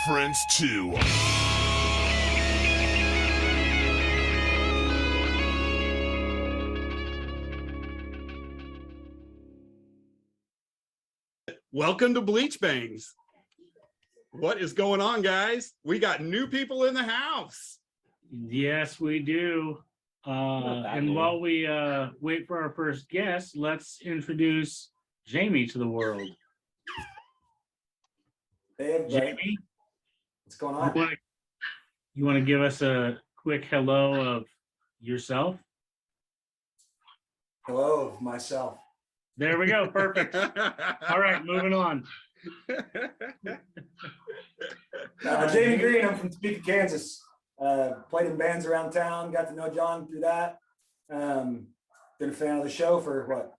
Friends too. Welcome to Bleach Bangs. What is going on, guys? We got new people in the house. Yes, we do. And while we wait for our first guest, let's introduce Jamie to the world. Hey, everybody. Jamie, What's going on? You want to give us a quick hello of yourself? Hello of myself. There we go. Perfect. All right, moving on. Jamie Green, I'm from Topeka, Kansas. Played in bands around town, got to know John through that. Been a fan of the show for what,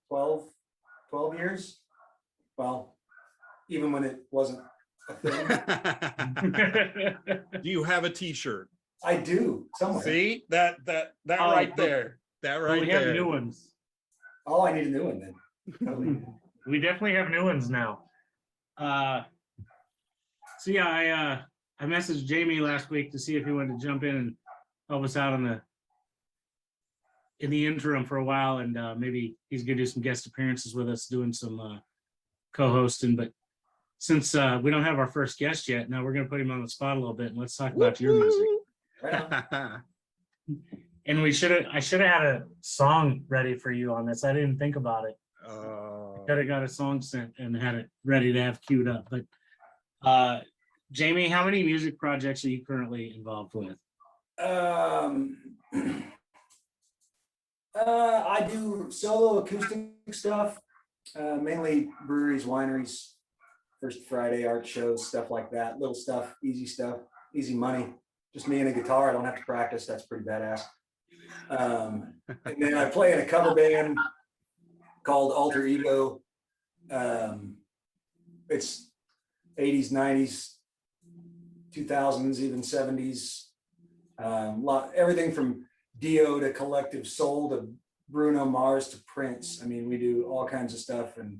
12 years? Well, even when it wasn't a thing. Do you have a t-shirt? I do, somewhere. See? That right there. That right we there. have new ones. Oh, I need a new one then. Totally. We definitely have new ones now. So yeah, I messaged Jamie last week to see if he wanted to jump in and help us out in the interim for a while, and maybe he's gonna do some guest appearances with us, doing some co-hosting. But since we don't have our first guest yet, now we're gonna put him on the spot a little bit, and let's talk about your music. Right. And I should have had a song ready for you on this. I didn't think about it. Could have got a song sent and had it ready to have queued up. But Jamie, how many music projects are you currently involved with? I do solo acoustic stuff, mainly breweries, wineries, First Friday art shows, stuff like that. Little stuff, easy money. Just me and a guitar. I don't have to practice. That's pretty badass. And then I play in a cover band called Alter Ego. It's 80s, 90s, 2000s, even 70s. Everything from Dio to Collective Soul to Bruno Mars to Prince. I mean, we do all kinds of stuff, and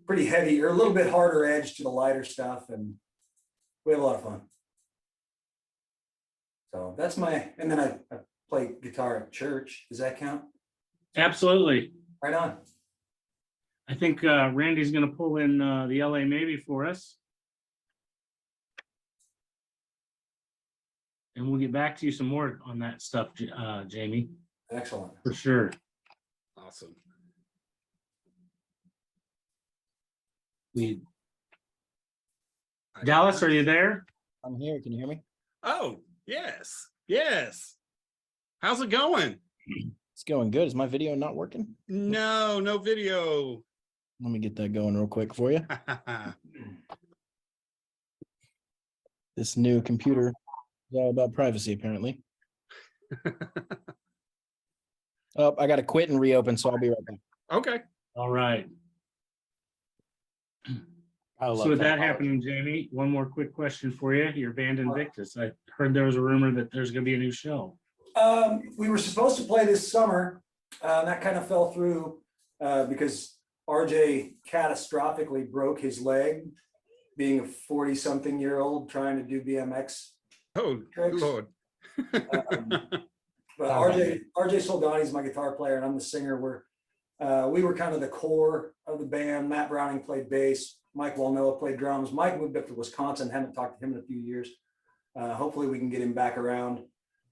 pretty heavy or a little bit harder edge to the lighter stuff, and we have a lot of fun. So that's and then I play guitar at church. Does that count? Absolutely. Right on. I think Randy's going to pull in the LA Maybe for us. And we'll get back to you some more on that stuff, Jamie. Excellent. For sure. Awesome. Dallas, are you there? I'm here. Can you hear me? Oh, yes. Yes. How's it going? It's going good. Is my video not working? No video. Let me get that going real quick for you. This new computer is all about privacy, apparently. Oh, I got to quit and reopen, so I'll be right back. Okay. All right. So with that happening, Jamie, one more quick question for you. Your band Invictus. I heard there was a rumor that there's going to be a new show. We were supposed to play this summer. That kind of fell through because RJ catastrophically broke his leg, being a 40-something-year-old trying to do BMX. Oh, tricks. Lord. But RJ Soldani's my guitar player, and I'm the singer. We were kind of the core of the band. Matt Browning played bass. Mike Walnoa played drums. Mike moved up to Wisconsin. Haven't talked to him in a few years. Hopefully we can get him back around.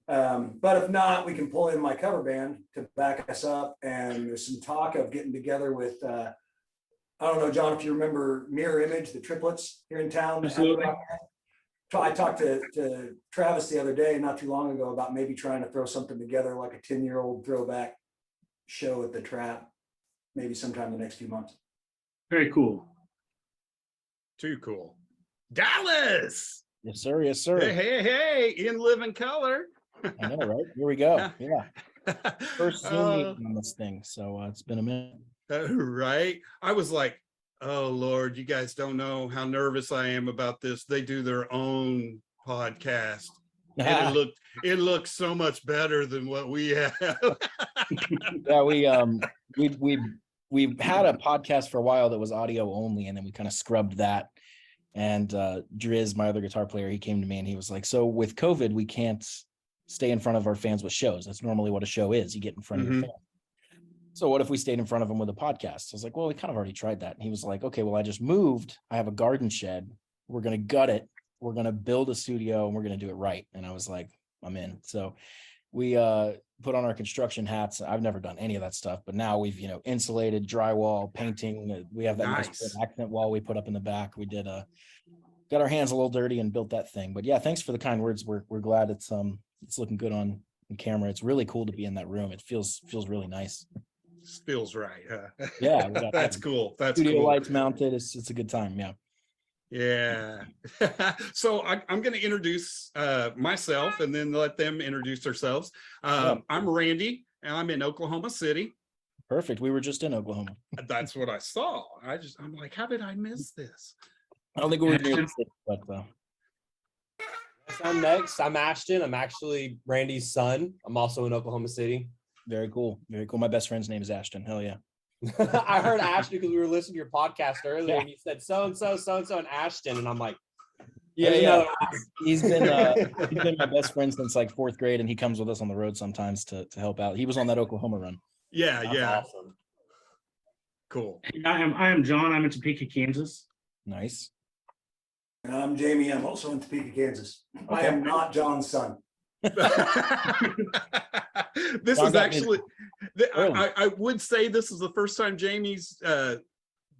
But if not, we can pull in my cover band to back us up. And there's some talk of getting together with, I don't know, John, if you remember Mirror Image, the triplets here in town. Absolutely. I talked to Travis the other day, not too long ago, about maybe trying to throw something together like a 10-year-old throwback show at the Trap, maybe sometime in the next few months. Very cool. Too cool. Dallas. Yes, sir. Yes, sir. Hey, in living color. I know, right? Here we go. Yeah. First Zoom meeting on this thing. So it's been a minute. Right. I was like, oh Lord, you guys don't know how nervous I am about this. They do their own podcast. And it looks so much better than what we have. Yeah, we've had a podcast for a while that was audio only, and then we kind of scrubbed that. And Driz, my other guitar player, he came to me and he was like, so with COVID, we can't stay in front of our fans with shows. That's normally what a show is. You get in front of your fans. So what if we stayed in front of them with a podcast? I was like, well, we kind of already tried that. And he was like, okay, well, I just moved. I have a garden shed. We're going to gut it. We're going to build a studio and we're going to do it right. And I was like, I'm in. So we put on our construction hats. I've never done any of that stuff, but now we've, insulated, drywall, painting. We have that nice accent wall we put up in the back. We did got our hands a little dirty and built that thing. But yeah, thanks for the kind words. We're glad it's looking good on camera. It's really cool to be in that room. It feels really nice. Feels right. Huh? Yeah, that's cool. That's studio cool. Lights mounted. It's a good time. Yeah. Yeah. So I'm going to introduce myself and then let them introduce themselves. I'm Randy and I'm in Oklahoma City. Perfect. We were just in Oklahoma. That's what I saw. I'm like, how did I miss this? I don't think we were near the city, but I'm next. I'm Ashton. I'm actually Randy's son. I'm also in Oklahoma City. very cool. Very cool. My best friend's name is Ashton. Hell yeah. I heard Ashton because we were listening to your podcast earlier, and you said so-and-so, and Ashton, and I'm like, yeah. He's been my best friend since like 4th grade, and he comes with us on the road sometimes to help out. He was on that Oklahoma run. Yeah. That's awesome. Cool. I am John. I'm in Topeka, Kansas. Nice. And I'm Jamie. I'm also in Topeka, Kansas. I Okay. am not John's son. This John is got actually, I would say this is the first time Jamie's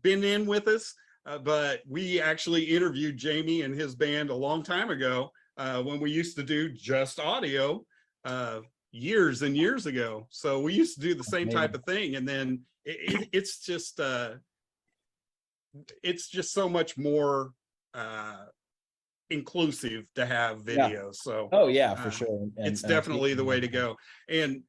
been in with us, but we actually interviewed Jamie and his band a long time ago when we used to do just audio years and years ago. So we used to do the same type of thing, and then it's just so much more inclusive to have video. So Oh yeah, for sure. it's definitely the way to go. And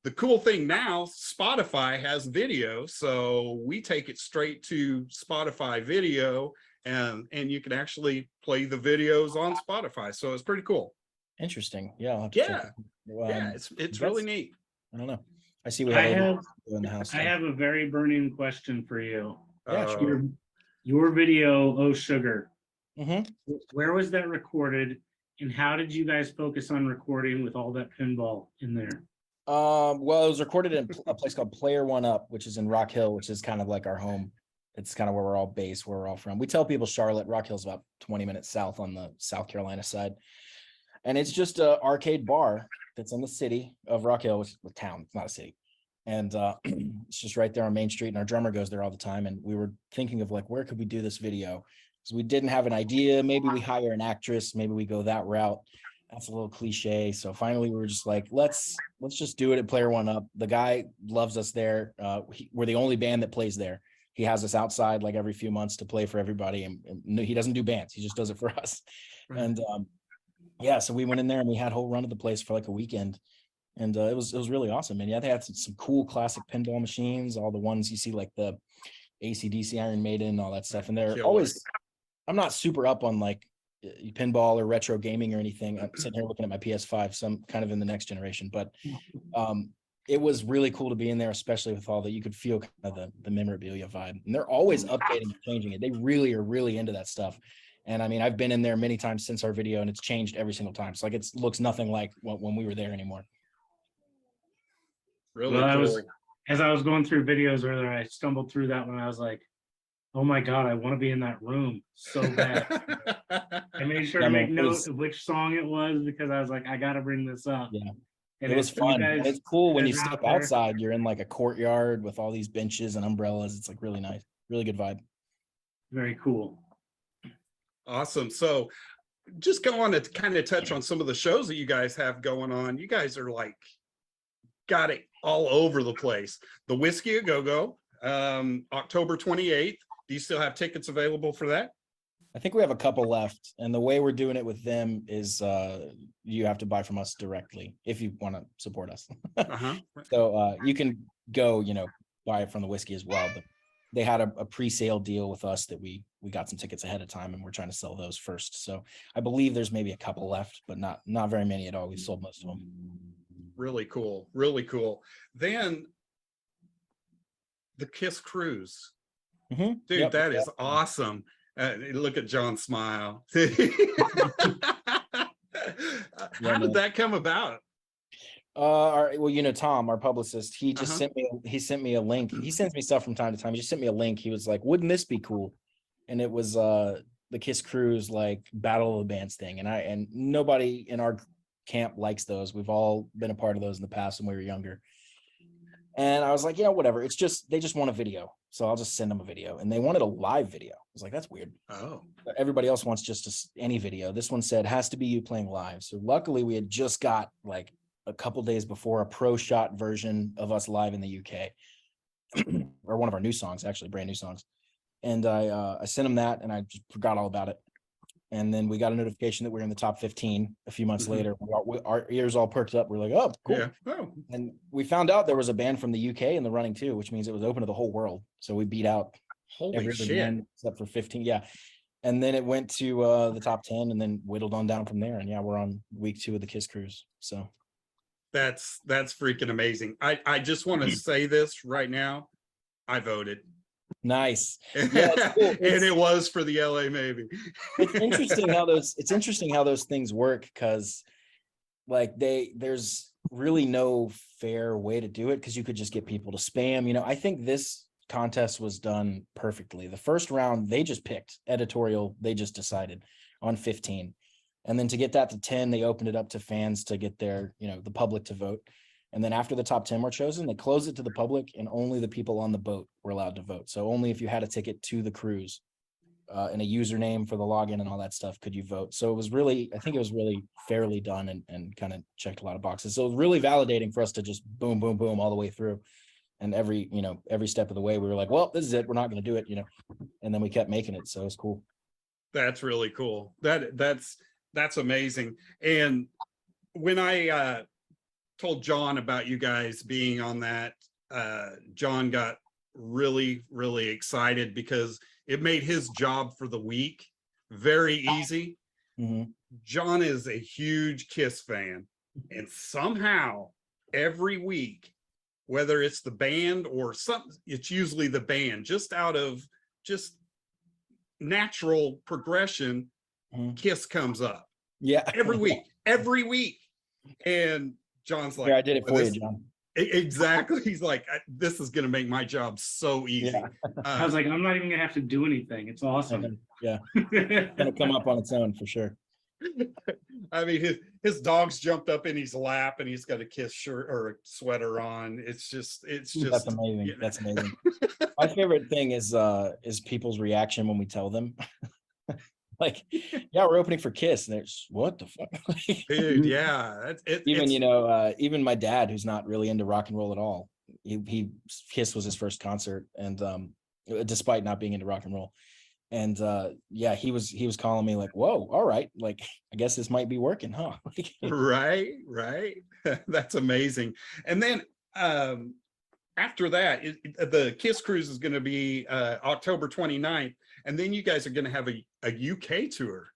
the cool thing now, Spotify has video, so we take it straight to Spotify video, and you can actually play the videos on Spotify. So it's pretty cool. Interesting. Yeah. I'll have to Yeah. check it. Yeah, it's really neat. I don't know. I see we I have have in the house. I have a very burning question for you. Yeah, sure. Your video, Oh Sugar, Mhm. where was that recorded, and how did you guys focus on recording with all that pinball in there? Well, it was recorded in a place called Player One Up, which is in Rock Hill, which is kind of like our home. It's kind of where we're all based, where we're all from. We tell people Charlotte, Rock Hill's about 20 minutes south on the South Carolina side. And it's just an arcade bar that's in the city of Rock Hill, which is a town, it's not a city. And it's just right there on Main Street, and our drummer goes there all the time. And we were thinking of like, where could we do this video? Because we didn't have an idea. Maybe we hire an actress, maybe we go that route. That's a little cliche. So finally we were just like, let's just do it at Player One Up. The guy loves us there. We're the only band that plays there. He has us outside like every few months to play for everybody. And he doesn't do bands. He just does it for us. Right. And yeah, so we went in there and we had a whole run of the place for like a weekend. And it was really awesome. And yeah, they had some cool classic pinball machines, all the ones you see like the AC/DC Iron Maiden, all that stuff. And they're Killer. always, I'm not super up on like pinball or retro gaming or anything. I'm sitting here looking at my PS5, so I'm kind of in the next generation, but it was really cool to be in there, especially with all that. You could feel kind of the memorabilia vibe, and they're always updating and changing it. They really are really into that stuff. And I mean, I've been in there many times since our video, and it's changed every single time. So like, it looks nothing like when we were there anymore. Really Well, cool. as I was going through videos earlier, I stumbled through that one. I was like, oh my God, I want to be in that room so bad. I made sure Yeah, to man, make note of which song it was because I was like, I got to bring this up. yeah. And It was if you fun. guys- And it's cool when you guys are out step there- outside, you're in like a courtyard with all these benches and umbrellas. It's like really nice, really good vibe. Very cool. Awesome. So just go on to kind of touch on some of the shows that you guys have going on. You guys are like, got it all over the place. The Whiskey A Go-Go, October 28th. Do you still have tickets available for that? I think we have a couple left, and the way we're doing it with them is you have to buy from us directly if you want to support us. Uh-huh. So you can go, buy it from the whiskey as well. But they had a pre-sale deal with us that we got some tickets ahead of time, and we're trying to sell those first. So I believe there's maybe a couple left, but not very many at all. We've sold most of them. Really cool. Really cool. Then the Kiss Cruise. Mhm. Dude, Yep. that is awesome. Look at John smile. How did that come about? Tom, our publicist, he just sent me a link. He sends me stuff from time to time. He just sent me a link. He was like, wouldn't this be cool? And it was the Kiss Cruise like Battle of the Bands thing. And nobody in our camp likes those. We've all been a part of those in the past when we were younger. And I was like, whatever. It's just they just want a video. So I'll just send them a video. And they wanted a live video. I was like, that's weird. Oh. But everybody else wants just any video. This one said has to be you playing live. So luckily we had just got like a couple days before a pro shot version of us live in the UK. Or one of our new songs, actually brand new songs. And I sent him that and I just forgot all about it. And then we got a notification that we were in the top 15 a few months later. Our ears all perked up. We're like, oh, cool. Yeah. Oh. And we found out there was a band from the UK in the running too, which means it was open to the whole world. So we beat out Holy every other shit. band except for 15. Yeah. And then it went to the top 10 and then whittled on down from there. And yeah, we're on week 2 of the Kiss Cruise. So That's freaking amazing. I just want to say this right now. I voted. nice. Yeah, it's cool. And it was for the LA maybe. It's interesting how those things work because like there's really no fair way to do it because you could just get people to spam. I think this contest was done perfectly. The first round they just picked editorial, they just decided on 15. And then to get that to 10, they opened it up to fans to get their, the public to vote. And then after the top 10 were chosen, they closed it to the public and only the people on the boat were allowed to vote. So only if you had a ticket to the cruise and a username for the login and all that stuff could you vote. So I think it was really fairly done and kind of checked a lot of boxes. So it was really validating for us to just boom, boom, boom all the way through. And every step of the way, we were like, well, this is it. We're not going to do it, and then we kept making it. So it was cool. That's really cool. That's amazing. And when I told John about you guys being on that, John got really, really excited because it made his job for the week very easy. Mm-hmm. John is a huge Kiss fan, and somehow every week, whether it's the band or something, it's usually the band, just out of just natural progression, Kiss comes up. Yeah. Every week. And John's like, I did it for you, John. Exactly. He's like, this is going to make my job so easy. Yeah. I was like, I'm not even gonna have to do anything. It's awesome. Yeah. Gonna come up on its own for sure. I mean, his dog's jumped up in his lap and he's got a Kiss shirt or a sweater on. It's just That's amazing. That's amazing. My favorite thing is people's reaction when we tell them. Like, yeah, we're opening for Kiss, and there's what the fuck, dude. Yeah, even my dad, who's not really into rock and roll at all, he Kiss was his first concert, and despite not being into rock and roll, and yeah, he was calling me like, whoa, all right, like I guess this might be working, huh? Right. That's amazing. And then after that, the Kiss Cruise is going to be October 29th. And then you guys are going to have a UK tour.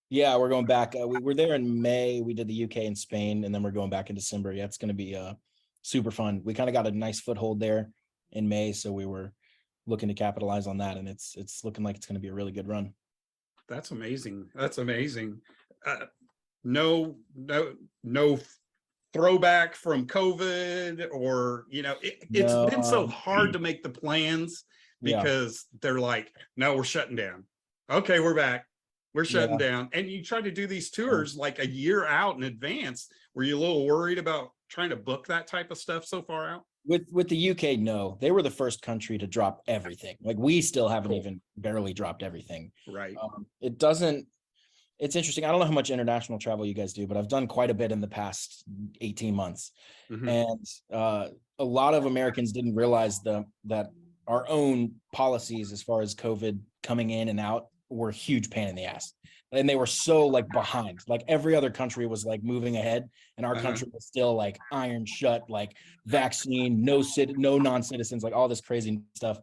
Yeah, we're going back. We were there in May. We did the UK and Spain, and then we're going back in December. Yeah, it's going to be super fun. We kind of got a nice foothold there in May, so we were looking to capitalize on that, and it's looking like it's going to be a really good run. That's amazing. No throwback from COVID, or it's No, been so hard to make the plans yeah. because they're like, no, we're shutting down. Okay, we're back. We're shutting down. And you try to do these tours like a year out in advance. Were you a little worried about trying to book that type of stuff so far out? With the UK, no, they were the first country to drop everything. Like we still haven't Cool. even barely dropped everything. Right. It doesn't. It's interesting. I don't know how much international travel you guys do, but I've done quite a bit in the past 18 months. Mhm. And a lot of Americans didn't realize that our own policies as far as COVID coming in and out were a huge pain in the ass. And they were so like behind, like every other country was like moving ahead, and our country was still like iron shut, like vaccine, no non-citizens, like all this crazy stuff.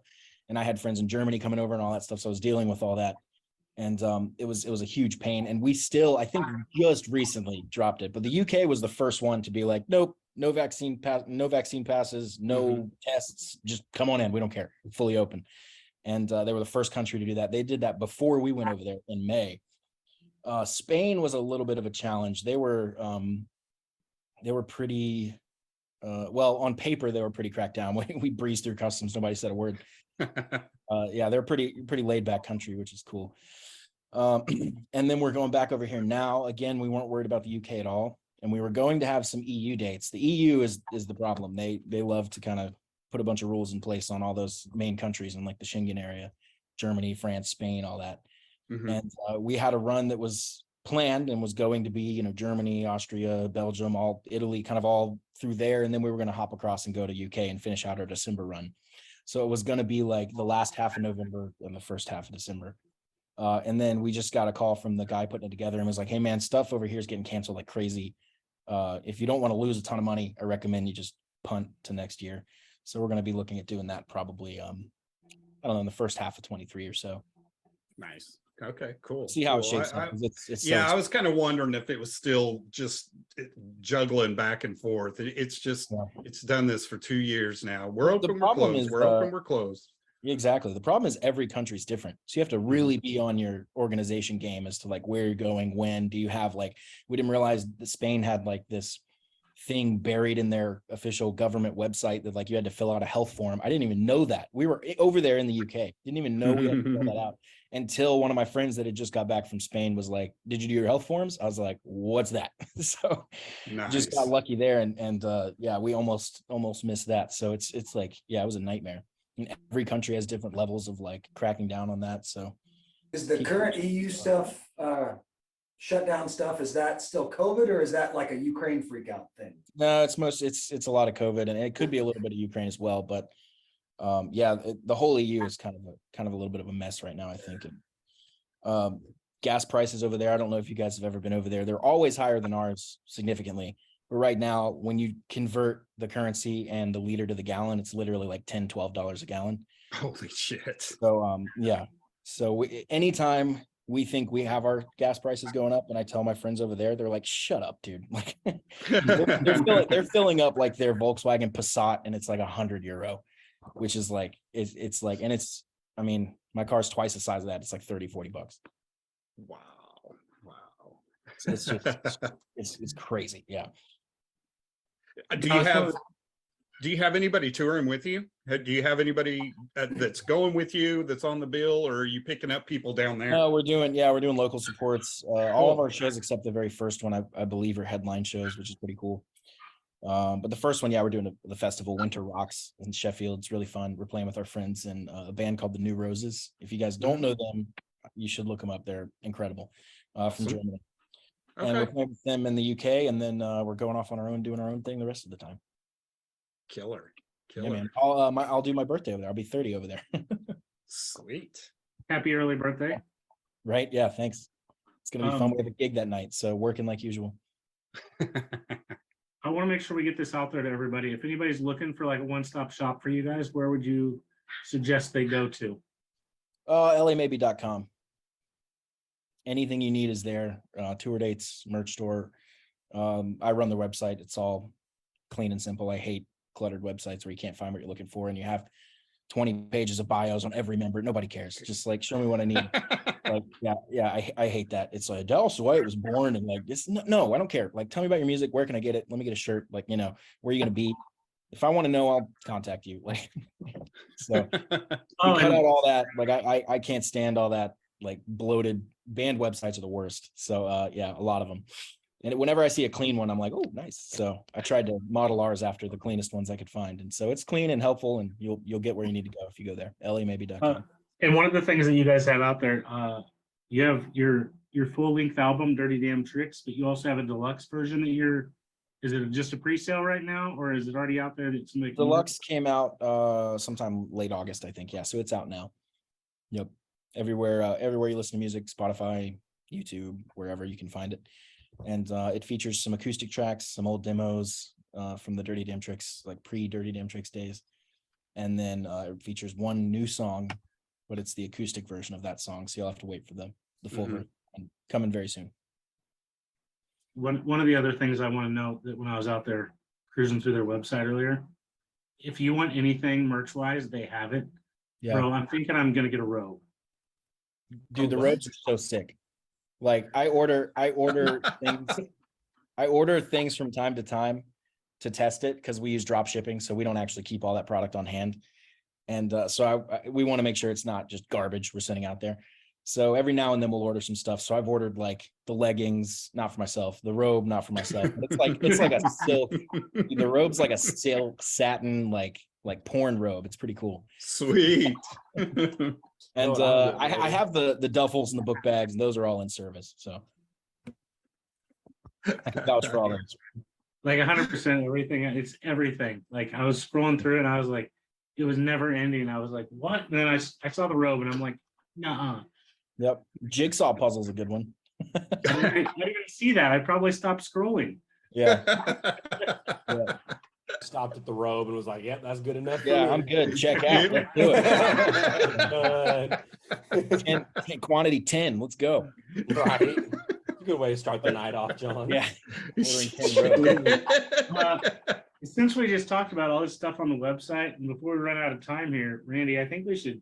And I had friends in Germany coming over and all that stuff. So I was dealing with all that. And it was a huge pain. And we still, I think, just recently dropped it. But the UK was the first one to be like, nope, no vaccine passes, no tests, just come on in. We don't care. We're fully open. And they were the first country to do that. They did that before we went over there in May. Spain was a little bit of a challenge. They were pretty well, on paper they were pretty cracked down. We breezed through customs. Nobody said a word. Yeah, they're pretty laid back country, which is cool. And then we're going back over here now. Again, we weren't worried about the UK at all, and we were going to have some EU dates. The EU is the problem. They love to kind of put a bunch of rules in place on all those main countries in like the Schengen area, Germany, France, Spain, all that. And we had a run that was planned and was going to be, Germany, Austria, Belgium, all Italy, kind of all through there, and then we were going to hop across and go to UK and finish out our December run. So it was going to be like the last half of November and the first half of December. And then we just got a call from the guy putting it together and was like, hey man, stuff over here is getting canceled like crazy. If you don't want to lose a ton of money, I recommend you just punt to next year. So we're going to be looking at doing that probably, I don't know, in the first half of 23 or so. Nice. Okay, cool. See how it Cool. shapes up. It's Yeah, so I was kind of wondering if it was still just juggling back and forth. It's just, it's done this for 2 years now. We're The open, we're problem closed. is, We're open, we're closed. exactly. The problem is every country's different. So you have to really be on your organization game as to like where you're going, when do you have like, we didn't realize that Spain had like this thing buried in their official government website that like you had to fill out a health form. I didn't even know that. We were over there in the UK. Didn't even know we had to fill that out until one of my friends that had just got back from Spain was like, did you do your health forms? I was like, what's that? So just got lucky there. And yeah, we almost missed that. So it's like, yeah, it was a nightmare. And every country has different levels of like cracking down on that. So Is the current EU stuff, shutdown stuff, is that still COVID, or is that like a Ukraine freak out thing? no, it's a lot of COVID, and it could be a little bit of Ukraine as well. But yeah, the whole EU is kind of a little bit of a mess right now, I think. And, gas prices over there, I don't know if you guys have ever been over there. They're always higher than ours significantly. But right now, when you convert the currency and the liter to the gallon, it's literally like $10-12 a gallon. Holy shit. So yeah. So anytime we think we have our gas prices going up, and I tell my friends over there, they're like, shut up, dude. Like they're filling up like their Volkswagen Passat, and it's like €100, which is like, it's like, and it's, I mean, my car's twice the size of that. It's like $30-40. Wow. It's just, it's crazy. Yeah. Do you have anybody touring with you? Do you have anybody that's going with you that's on the bill, or are you picking up people down there? No, we're doing local supports. All of our shows except the very first one, I believe, are headline shows, which is pretty cool. But the first one, yeah, we're doing the festival Winter Rocks in Sheffield. It's really fun. We're playing with our friends in a band called the New Roses. If you guys don't know them, you should look them up. They're incredible, from Germany. Okay. And we're playing with them in the UK, and then we're going off on our own, doing our own thing the rest of the time. Killer. Yeah, man. I'll do my birthday over there. I'll be 30 over there. Sweet. Happy early birthday. Right? Yeah, thanks. It's gonna be fun. We have a gig that night, so working like usual. I want to make sure we get this out there to everybody. If anybody's looking for like a one-stop shop for you guys, where would you suggest they go to? LAmaybe.com. Anything you need is there. Tour dates, merch store. I run the website. It's all clean and simple. I hate cluttered websites where you can't find what you're looking for and you have 20 pages of bios on every member. Nobody cares. Just like, show me what I need. Like, I hate that. It's like, Dallas White was born and like, it's no, I don't care. Like, tell me about your music. Where can I get it? Let me get a shirt. Like, where are you going to be? If I want to know, I'll contact you. Like, so we cut out all that. Like, I can't stand all that, like, bloated band websites are the worst. So a lot of them. And whenever I see a clean one, I'm like, oh, nice. So I tried to model ours after the cleanest ones I could find. And so it's clean and helpful, and you'll get where you need to go if you go there. LAmaybe.com. And one of the things that you guys have out there, you have your full length album, Dirty Damn Tricks, but you also have a deluxe version that is it just a pre-sale right now, or is it already out there? That somebody Deluxe came out sometime late August, I think. Yeah, so it's out now. Yep. Everywhere you listen to music, Spotify, YouTube, wherever you can find it. And it features some acoustic tracks, some old demos from the Dirty Damn Tricks, like pre-Dirty Damn Tricks days. And then it features one new song, but it's the acoustic version of that song. So you'll have to wait for the full version, and coming very soon. One of the other things I want to note that when I was out there cruising through their website earlier, if you want anything merch-wise, they have it. Yeah. Bro, I'm thinking I'm going to get a robe. Dude, the robes are so sick. Like I order things from time to time to test it because we use drop shipping, so we don't actually keep all that product on hand. And so we want to make sure it's not just garbage we're sending out there. So every now and then we'll order some stuff. So I've ordered like the leggings, not for myself, the robe, not for myself. But it's like a silk. The robe's like a silk satin, like porn robe. It's pretty cool. Sweet. And I have the duffels and the book bags, and those are all in service. So I can vouch for all those. Like 100% everything. It's everything. Like I was scrolling through it and I was like, it was never ending. I was like, what? And then I saw the robe and I'm like, nah. Yep. Jigsaw puzzle's a good one. I didn't even see that. I probably stopped scrolling. Yeah. Stopped at the robe and was like, "Yep, that's good enough." Yeah, I'm good. Check out. Let's do it. 10, quantity 10. Let's go. Right. A good way to start the night off, John. Yeah. Since we just talked about all this stuff on the website, and before we run out of time here, Randy, I think we should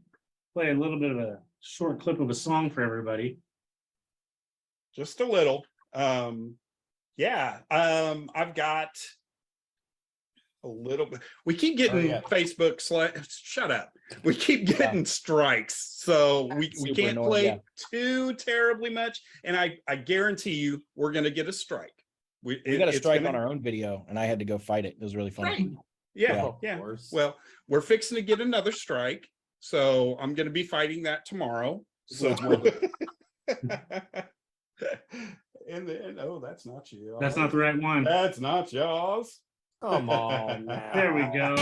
play a little bit of a short clip of a song for everybody. Just a little. I've got a little bit. We keep getting Facebook shut up. We keep getting strikes, so we can't play too terribly much. And I guarantee you, we're gonna get a strike. We got a strike on our own video, and I had to go fight it. It was really funny. Right. Yeah. Well, we're fixing to get another strike, so I'm gonna be fighting that tomorrow. So. And then, that's not you. That's not the right one. That's not yours. Come on. There we go.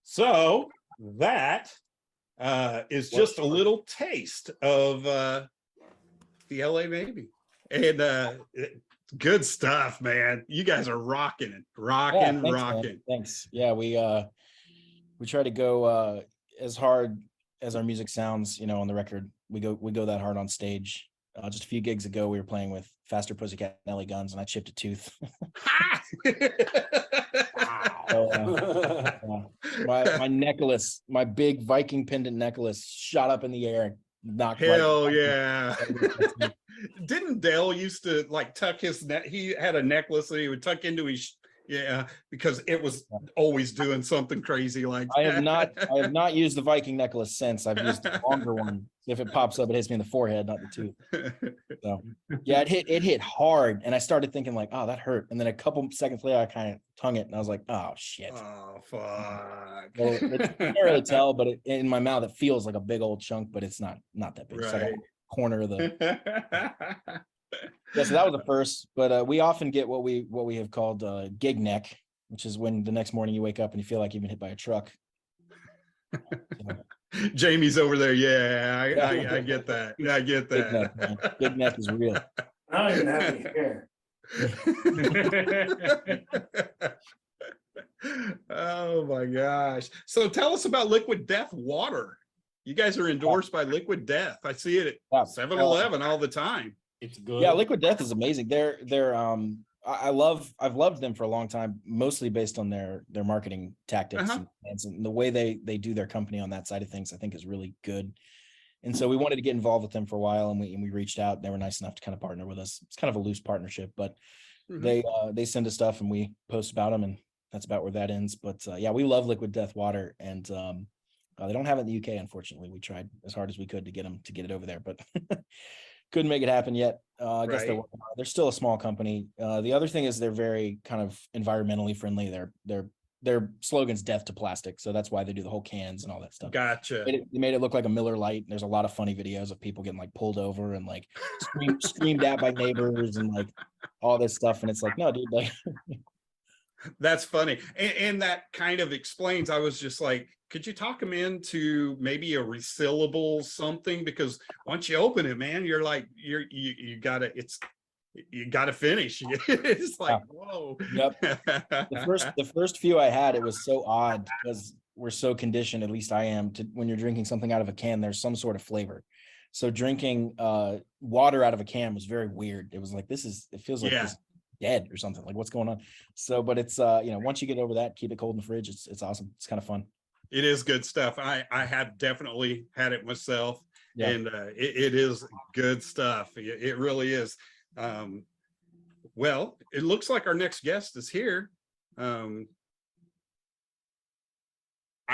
So that is just a little taste of the LA Maybe. And good stuff, man. You guys are rocking it. Rocking. Man. Thanks. Yeah, we try to go as hard as our music sounds, on the record. We go that hard on stage. Just a few gigs ago, we were playing with Faster Pussycat and LA Guns, and I chipped a tooth. My necklace, my big Viking pendant necklace, shot up in the air and knocked. Hell yeah! Didn't Dale used to like tuck his neck? He had a necklace that he would tuck into his because it was always doing something crazy like that. I have not used the Viking necklace since. I've used the longer one. If it pops up, it hits me in the forehead, not the tooth. So yeah, it hit hard, and I started thinking like, oh, that hurt. And then a couple seconds later, I kind of tongue it, and I was like, oh shit. Oh fuck. Well, I can't really tell, but in my mouth, it feels like a big old chunk, but it's not that big. Right. It's like a corner of the. Yeah, so that was the first, but we often get what we have called gig neck, which is when the next morning you wake up and you feel like you've been hit by a truck. Jamie's over there. Yeah, I get that. I get Big neck, that. man. Big neck is real. I don't even have any hair. Oh my gosh. So tell us about Liquid Death water. You guys are endorsed by Liquid Death. I see it Yeah. at 7-Eleven all the time. It's good. Yeah, Liquid Death is amazing. I've loved them for a long time, mostly based on their marketing tactics and the way they do their company on that side of things, I think is really good. And so we wanted to get involved with them for a while, and we reached out. They were nice enough to kind of partner with us. It's kind of a loose partnership, but they send us stuff and we post about them, and that's about where that ends. But yeah, we love Liquid Death water, and they don't have it in the UK, unfortunately. We tried as hard as we could to get it over there, but couldn't make it happen yet. I guess they're still a small company. The other thing is they're very kind of environmentally friendly. Their slogan's death to plastic, so that's why they do the whole cans and all that stuff. Gotcha. They made it look like a Miller Lite. There's a lot of funny videos of people getting like pulled over and like screamed at by neighbors and like all this stuff. And it's like, no, dude, like That's funny. And that kind of explains, I was just like, could you talk them into maybe a resealable something? Because once you open it, man, you're like, you gotta finish. It's like, whoa. Yep. The first few I had, it was so odd because we're so conditioned, at least I am, to when you're drinking something out of a can, there's some sort of flavor. So drinking water out of a can was very weird. It was like, it feels like this dead or something, like what's going on. So, but it's once you get over that, keep it cold in the fridge. It's awesome. It's kind of fun. It is good stuff. I have definitely had it myself, and it is good stuff. It really is. Well, it looks like our next guest is here. I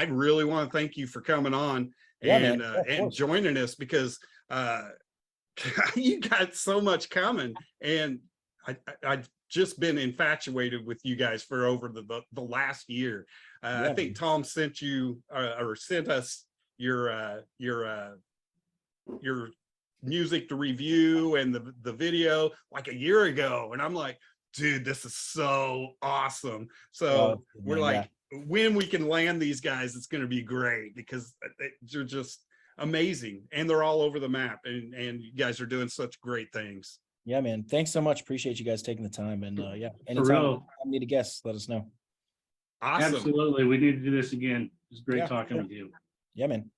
really want to thank you for coming on and joining us, because you got so much coming, and I've just been infatuated with you guys for over the last year. I think Tom sent you or sent us your music to review and the video like a year ago, and I'm like, dude, this is so awesome. So we're like, when we can land these guys, it's going to be great, because they're just amazing, and they're all over the map, and you guys are doing such great things. Yeah, man. Thanks so much. Appreciate you guys taking the time. And anytime you need a guest, let us know. Awesome. Absolutely. We need to do this again. It's great talking with you. Yeah, man.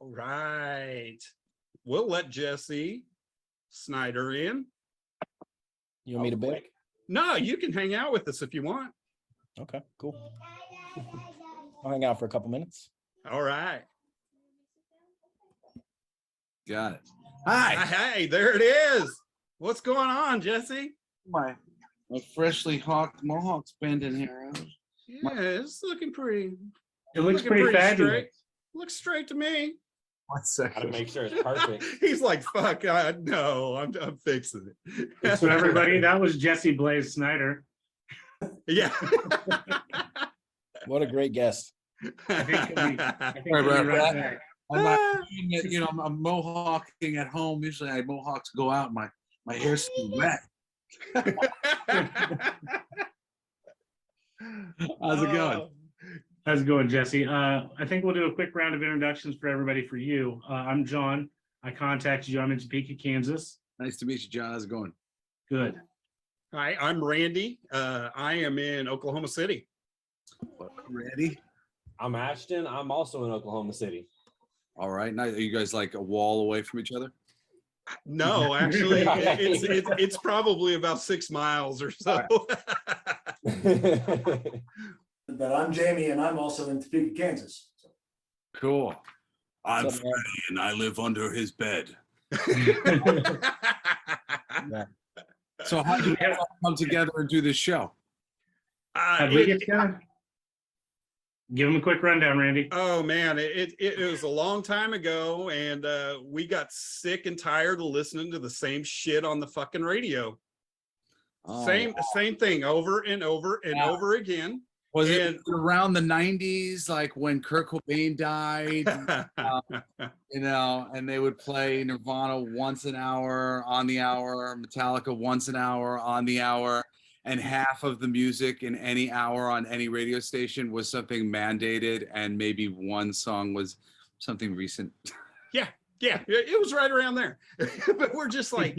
All right. We'll let Jesse Snider in. You want me to bake? No, you can hang out with us if you want. Okay, cool. I'll hang out for a couple minutes. All right. Got it. Hi. Hey, there it is. What's going on, Jesse? My freshly hawked mohawk's bending here. Yeah, it's looking pretty. It looks pretty fabulous. Straight. Looks straight to me. 1 second. Gotta make sure it's perfect. He's like, fuck, no, I'm fixing it. So everybody, that was Jesse Blaze Snider. Yeah. What a great guest. I think Sorry about that. I'm not doing it, I'm mohawking at home. Usually I mohawks go out, my hair's wet. How's it going? How's it going, Jesse? I think we'll do a quick round of introductions for everybody for you. I'm John. I contacted you. I'm in Topeka, Kansas. Nice to meet you, John. How's it going? Good. Hi, I'm Randy. I am in Oklahoma City. Ready? I'm Ashton. I'm also in Oklahoma City. All right. Now, are you guys like a wall away from each other? No, actually, it's probably about 6 miles or so. But I'm Jamie, and I'm also in Topeka, Kansas. So. Cool. I'm What's up, man? Freddie, and I live under his bed. So how did you guys all come together and do this show? Have we get together? Give him a quick rundown, Randy. Oh man, it was a long time ago, and we got sick and tired of listening to the same shit on the fucking radio. Oh, Same thing over and over and over again. Was it around the 90s, like when Kurt Cobain died, and they would play Nirvana once an hour on the hour, Metallica once an hour on the hour, and half of the music in any hour on any radio station was something mandated, and maybe one song was something recent. Yeah, it was right around there. But we're just like,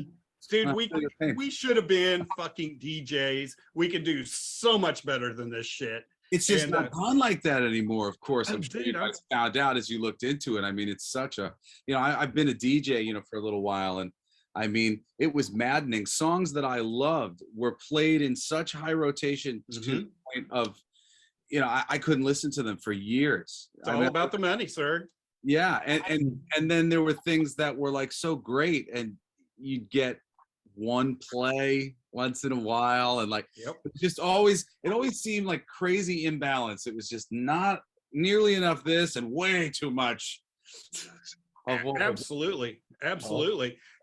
Dude, we should have been fucking DJs. We could do so much better than this shit. It's just And, not done like that anymore. Of course, I'm sure you dude, guys found out as you looked into it. I mean, it's such a, I've been a DJ, for a little while, and I mean, it was maddening. Songs that I loved were played in such high rotation to the point of, I couldn't listen to them for years. It's all about the money, sir. Yeah, and then there were things that were like so great, and you'd get one play once in a while, and like it always seemed like crazy imbalance. It was just not nearly enough this and way too much of what Absolutely.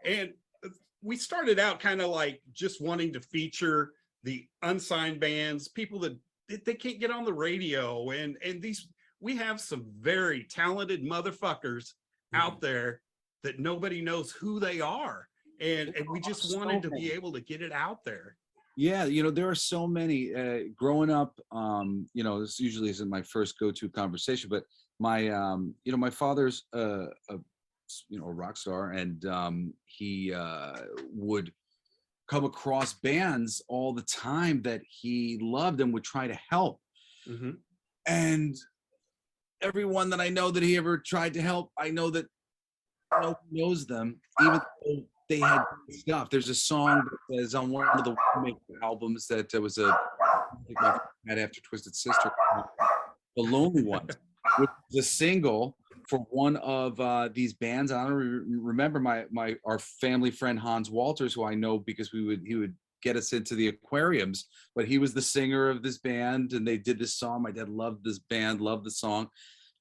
And we started out kind of like just wanting to feature the unsigned bands, people that they can't get on the radio, and these, we have some very talented motherfuckers out there that nobody knows who they are. And we just wanted to be able to get it out there. Yeah, there are so many. Growing up, this usually isn't my first go-to conversation, but my, my father's a rock star, and he would come across bands all the time that he loved and would try to help. And everyone that I know that he ever tried to help, I know that nobody knows them, even though they had stuff. There's a song that is on one of the albums that was had after Twisted Sister, The Lonely Ones, which is a single for one of these bands. I don't remember our family friend Hans Walters, who I know because he would get us into the aquariums, but he was the singer of this band, and they did this song. My dad loved this band, loved the song,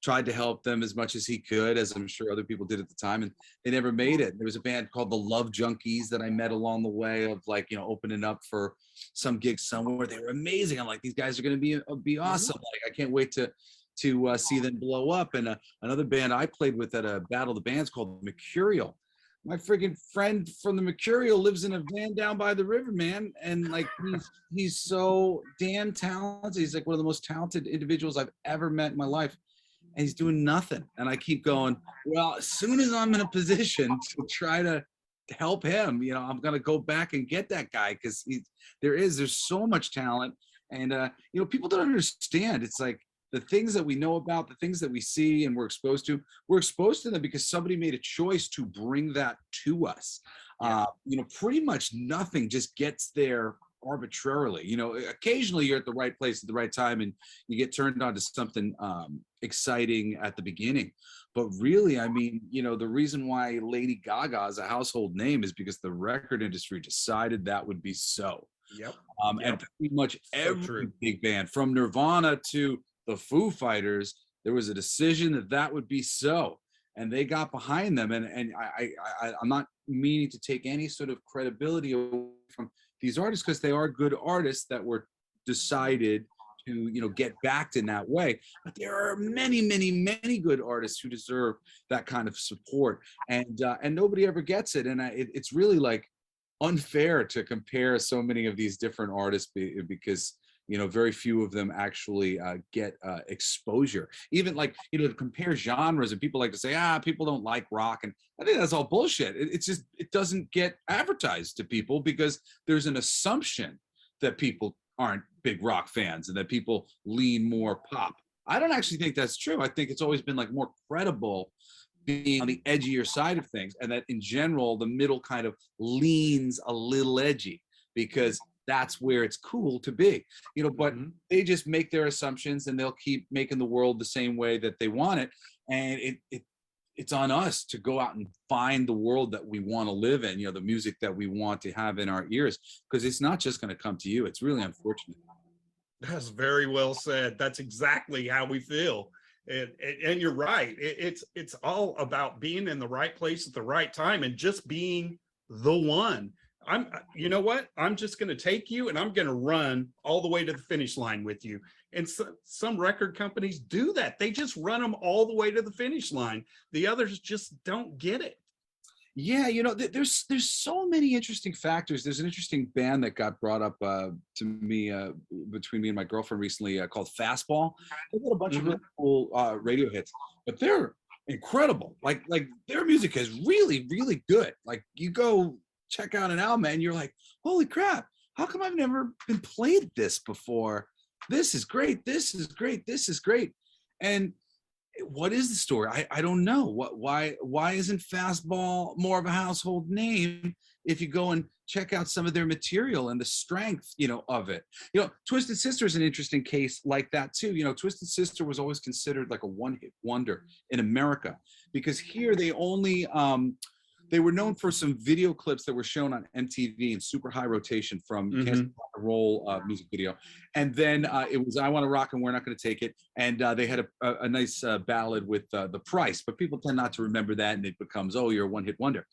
tried to help them as much as he could, as I'm sure other people did at the time, and they never made it. There was a band called the Love Junkies that I met along the way of opening up for some gigs somewhere. They were amazing. I'm like, these guys are going to be awesome. Like, I can't wait to see them blow up. And another band I played with at a Battle of the Bands called Mercurial. My freaking friend from the Mercurial lives in a van down by the river, man. And like, he's so damn talented. He's like one of the most talented individuals I've ever met in my life. And he's doing nothing. And I keep going, well, as soon as I'm in a position to try to help him, I'm going to go back and get that guy, because there's so much talent. And, people don't understand. It's like the things that we know about, the things that we see and we're exposed to them because somebody made a choice to bring that to us. Pretty much nothing just gets there arbitrarily. Occasionally you're at the right place at the right time and you get turned on to something exciting at the beginning. But really, I mean, the reason why Lady Gaga is a household name is because the record industry decided that would be so. And pretty much every big band, from Nirvana to the Foo Fighters, there was a decision that would be so, and they got behind them. And I'm not meaning to take any sort of credibility away from these artists, because they are good artists that were decided to get backed in that way. But there are many, many, many good artists who deserve that kind of support, and nobody ever gets it. And it's really like unfair to compare so many of these different artists because very few of them actually get exposure. Even like, to compare genres, and people like to say, people don't like rock. And I think that's all bullshit. It's just, it doesn't get advertised to people because there's an assumption that people aren't big rock fans and that people lean more pop. I don't actually think that's true. I think it's always been like more credible being on the edgier side of things, and that in general, the middle kind of leans a little edgy because that's where it's cool to be, but they just make their assumptions and they'll keep making the world the same way that they want it. And it's on us to go out and find the world that we want to live in, the music that we want to have in our ears, because it's not just going to come to you. It's really unfortunate. That's very well said. That's exactly how we feel. And you're right. It's all about being in the right place at the right time and just being the one. You know what? I'm just going to take you and I'm going to run all the way to the finish line with you. And some record companies do that. They just run them all the way to the finish line. The others just don't get it. Yeah, there's so many interesting factors. There's an interesting band that got brought up to me between me and my girlfriend recently called Fastball. They got a bunch of really cool radio hits, but they're incredible. Like their music is really, really good. Like you go check out an album and you're like, holy crap, how come I've never been played this before? This is great. This is great. This is great. And what is the story? I don't know. Why isn't Fastball more of a household name if you go and check out some of their material and the strength, of it? Twisted Sister is an interesting case like that too. Twisted Sister was always considered like a one-hit wonder in America because here they only they were known for some video clips that were shown on MTV in super high rotation from Can't Stop Rock and Roll music video. And then it was I Want to Rock and We're Not Going to Take It. And they had a nice ballad with The Price, but people tend not to remember that and it becomes, oh, you're a one-hit wonder.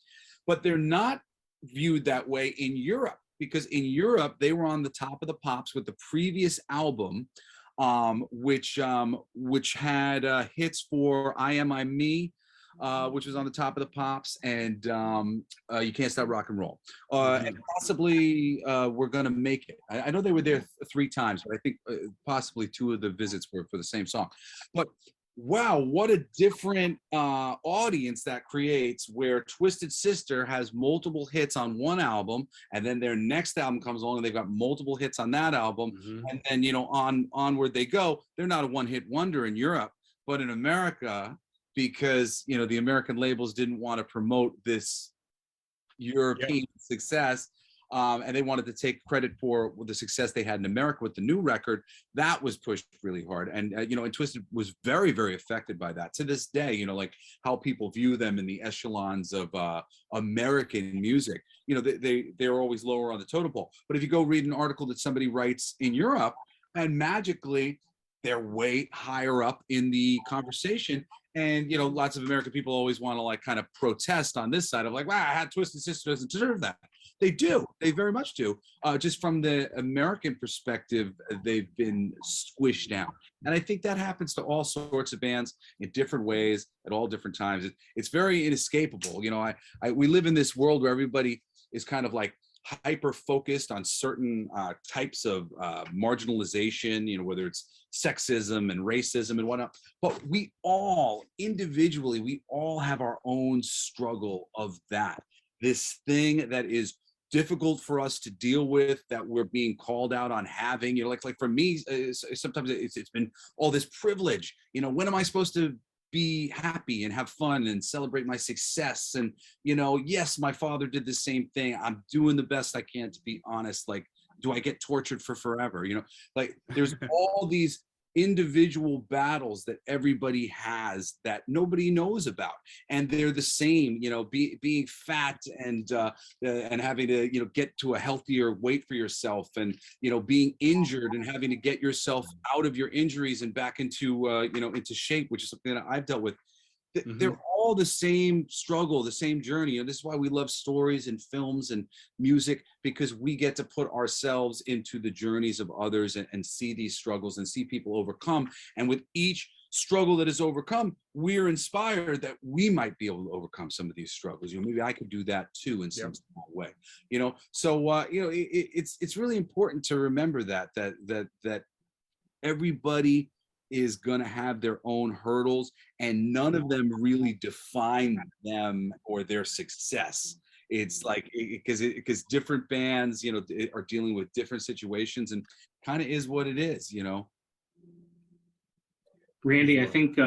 But they're not viewed that way in Europe because in Europe, they were on the top of the pops with the previous album, which had hits for I Am, I'm Me, which was on the top of the pops, and You Can't Stop Rock and Roll, and possibly We're Gonna Make It. I know they were there 3 times, but I think possibly 2 of the visits were for the same song. But wow, what a different audience that creates, where Twisted Sister has multiple hits on one album, and then their next album comes along and they've got multiple hits on that album, and then onward they go. They're not a one-hit wonder in Europe, but in America, because the American labels didn't want to promote this European success, and they wanted to take credit for the success they had in America with the new record. That was pushed really hard, and and Twisted was very, very affected by that. To this day, like how people view them in the echelons of American music, they're always lower on the totem pole. But if you go read an article that somebody writes in Europe, and magically they're way higher up in the conversation. And, lots of American people always want to like kind of protest on this side of like, wow, Twisted Sister doesn't deserve that. They do. They very much do. Just from the American perspective, they've been squished down. And I think that happens to all sorts of bands in different ways at all different times. It's very inescapable. We live in this world where everybody is kind of like hyper focused on certain types of marginalization, whether it's sexism and racism and whatnot. But we all individually, we all have our own struggle of that. This thing that is difficult for us to deal with, that we're being called out on having, like for me, sometimes it's been all this privilege. When am I supposed to be happy and have fun and celebrate my success? And yes, my father did the same thing. I'm doing the best I can, to be honest. Like, do I get tortured for forever? Like there's all these individual battles that everybody has that nobody knows about, and they're the same. Being fat and having to get to a healthier weight for yourself, and being injured and having to get yourself out of your injuries and back into into shape, which is something that I've dealt with. They're all the same struggle, the same journey. And this is why we love stories and films and music, because we get to put ourselves into the journeys of others and see these struggles and see people overcome. And with each struggle that is overcome, we're inspired that we might be able to overcome some of these struggles. Maybe I could do that too in some small way. So it's really important to remember that everybody is going to have their own hurdles, and none of them really define them or their success. It's like, because different bands, are dealing with different situations, and kind of is what it is, Randy, I think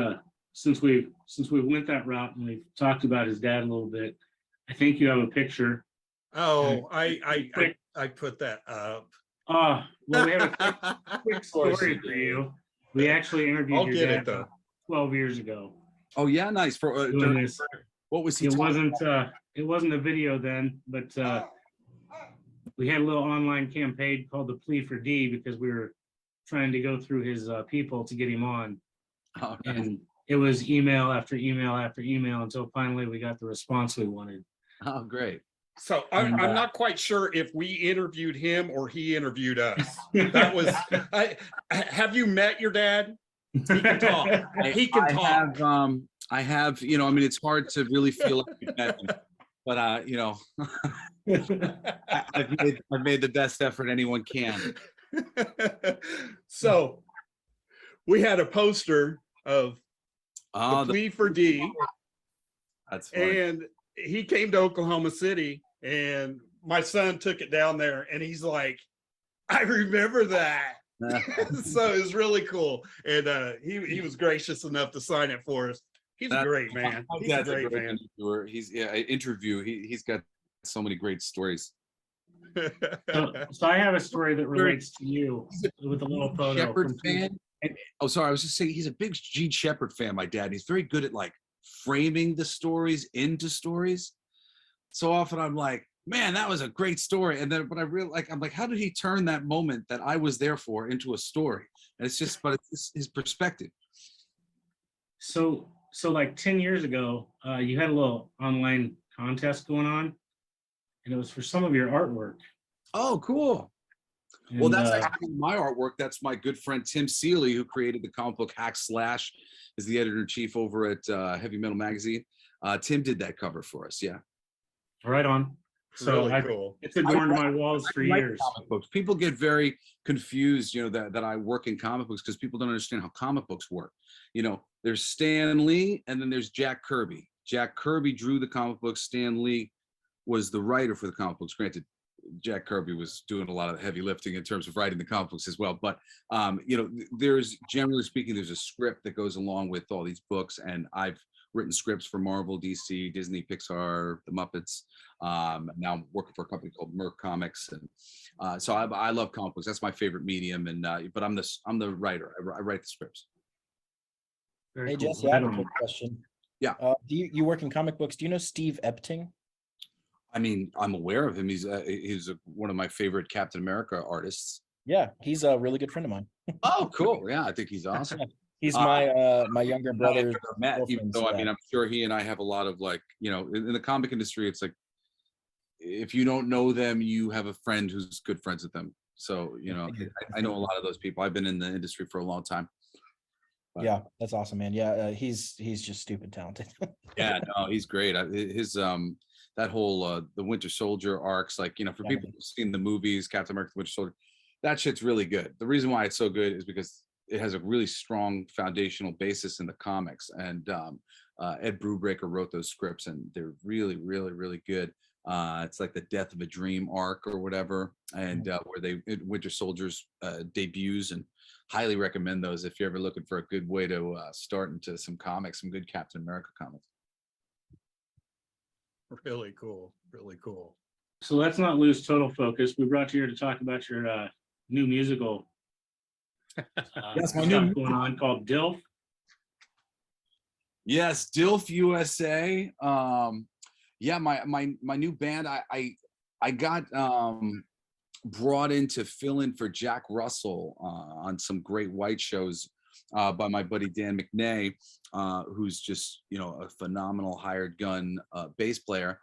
since we went that route and we've talked about his dad a little bit, I think you have a picture. Oh, I put that up. Well, we have a quick story for you. We actually interviewed your dad 12 years ago. Oh yeah, nice. For what was he? It wasn't a video then, but we had a little online campaign called the Plea for D, because we were trying to go through his people to get him on. Oh, nice. And it was email after email after email until finally we got the response we wanted. Oh, great. So I'm not quite sure if we interviewed him or he interviewed us. That was. Have you met your dad? He can talk. He can talk. I have. It's hard to really feel like you've met him, but I've made the best effort anyone can. So we had a poster of the Plea for D. That's funny. And he came to Oklahoma City And my son took it down there and he's like, I remember that. So it was really cool. And he was gracious enough to sign it for us. He's a great man. He's a great man. Interviewer. He's got so many great stories. So I have a story that relates to you with a little photo. Shepherd fan. And, sorry, I was just saying he's a big Gene Shepherd fan, my dad. He's very good at like framing the stories into stories. So often I'm like, man, that was a great story. And then, but I really like, I'm like, how did he turn that moment that I was there for into a story? And it's just, but it's his perspective. So like 10 years ago, you had a little online contest going on, and it was for some of your artwork. Oh, cool. And, well, that's actually my artwork. That's my good friend Tim Seeley, who created the comic book Hack Slash, is the editor-in-chief over at Heavy Metal Magazine. Tim did that cover for us. Yeah. Right on. So really cool. It's adorned my walls for years. Comic books. People get very confused, that I work in comic books because people don't understand how comic books work. There's Stan Lee and then there's Jack Kirby. Jack Kirby drew the comic books. Stan Lee was the writer for the comic books. Granted, Jack Kirby was doing a lot of heavy lifting in terms of writing the comic books as well. But, there's, generally speaking, there's a script that goes along with all these books. And I've written scripts for Marvel, DC, Disney, Pixar, the Muppets. Now I'm working for a company called Merc Comics. And so I love comic books. That's my favorite medium. And but I'm the writer. I write the scripts. Very Hey, cool. Jesse, I have a quick question. Yeah. Do you work in comic books? Do you know Steve Epting? I mean, I'm aware of him. He's one of my favorite Captain America artists. Yeah, he's a really good friend of mine. Oh, cool. Yeah, I think he's awesome. He's my younger brother. Even though, I mean, I'm sure he and I have a lot of like, in the comic industry, it's like, if you don't know them, you have a friend who's good friends with them. So, I know a lot of those people. I've been in the industry for a long time. But, yeah, that's awesome, man. Yeah, he's just stupid talented. yeah, no, he's great. His that whole the Winter Soldier arcs, like, for people who've seen the movies, Captain America, Winter Soldier, that shit's really good. The reason why it's so good is because it has a really strong foundational basis in the comics, and Ed Brubaker wrote those scripts, and they're really, really, really good. It's like the Death of a Dream arc or whatever, and where Winter Soldier's debuts, and highly recommend those if you're ever looking for a good way to start into some comics, some good Captain America comics. Really cool. Really cool. So let's not lose total focus. We brought you here to talk about your new musical. Yes, my stuff new going on called DILF. Yes, DILF USA. Yeah, my new band. I got brought in to fill in for Jack Russell on some great white shows by my buddy Dan McNay, who's just a phenomenal hired gun bass player,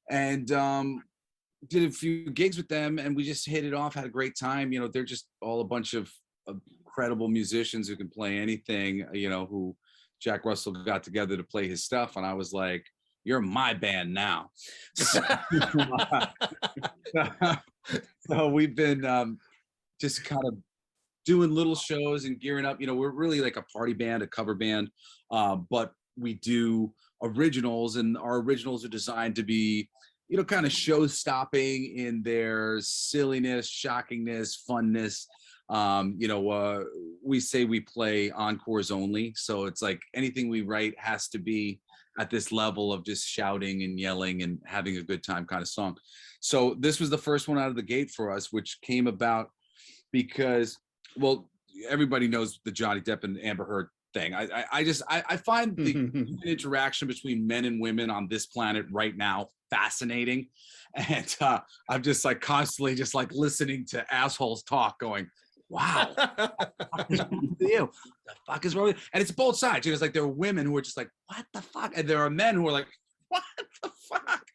and did a few gigs with them, and we just hit it off, had a great time. They're just all a bunch of incredible musicians who can play anything, who Jack Russell got together to play his stuff, and I was like, you're my band now. So we've been just kind of doing little shows and gearing up. We're really like a party band, a cover band, but we do originals, and our originals are designed to be, kind of show-stopping in their silliness, shockingness, funness. We say we play encores only, so it's like anything we write has to be at this level of just shouting and yelling and having a good time kind of song. So this was the first one out of the gate for us, which came about because, well, everybody knows the Johnny Depp and Amber Heard thing. I find the interaction between men and women on this planet right now fascinating, and I'm just like constantly just like listening to assholes talk, going, wow, the fuck is wrong with you? And it's both sides. It's like there are women who are just like, what the fuck? And there are men who are like, what the fuck?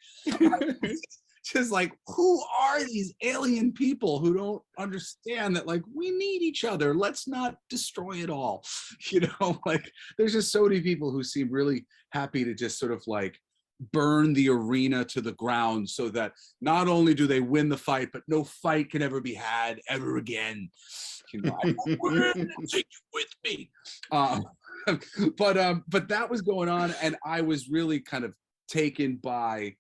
Just like, who are these alien people who don't understand that, like, we need each other? Let's not destroy it all. Like, there's just so many people who seem really happy to just sort of like burn the arena to the ground so that not only do they win the fight, but no fight can ever be had ever again. I take you with me. But that was going on, and I was really kind of taken by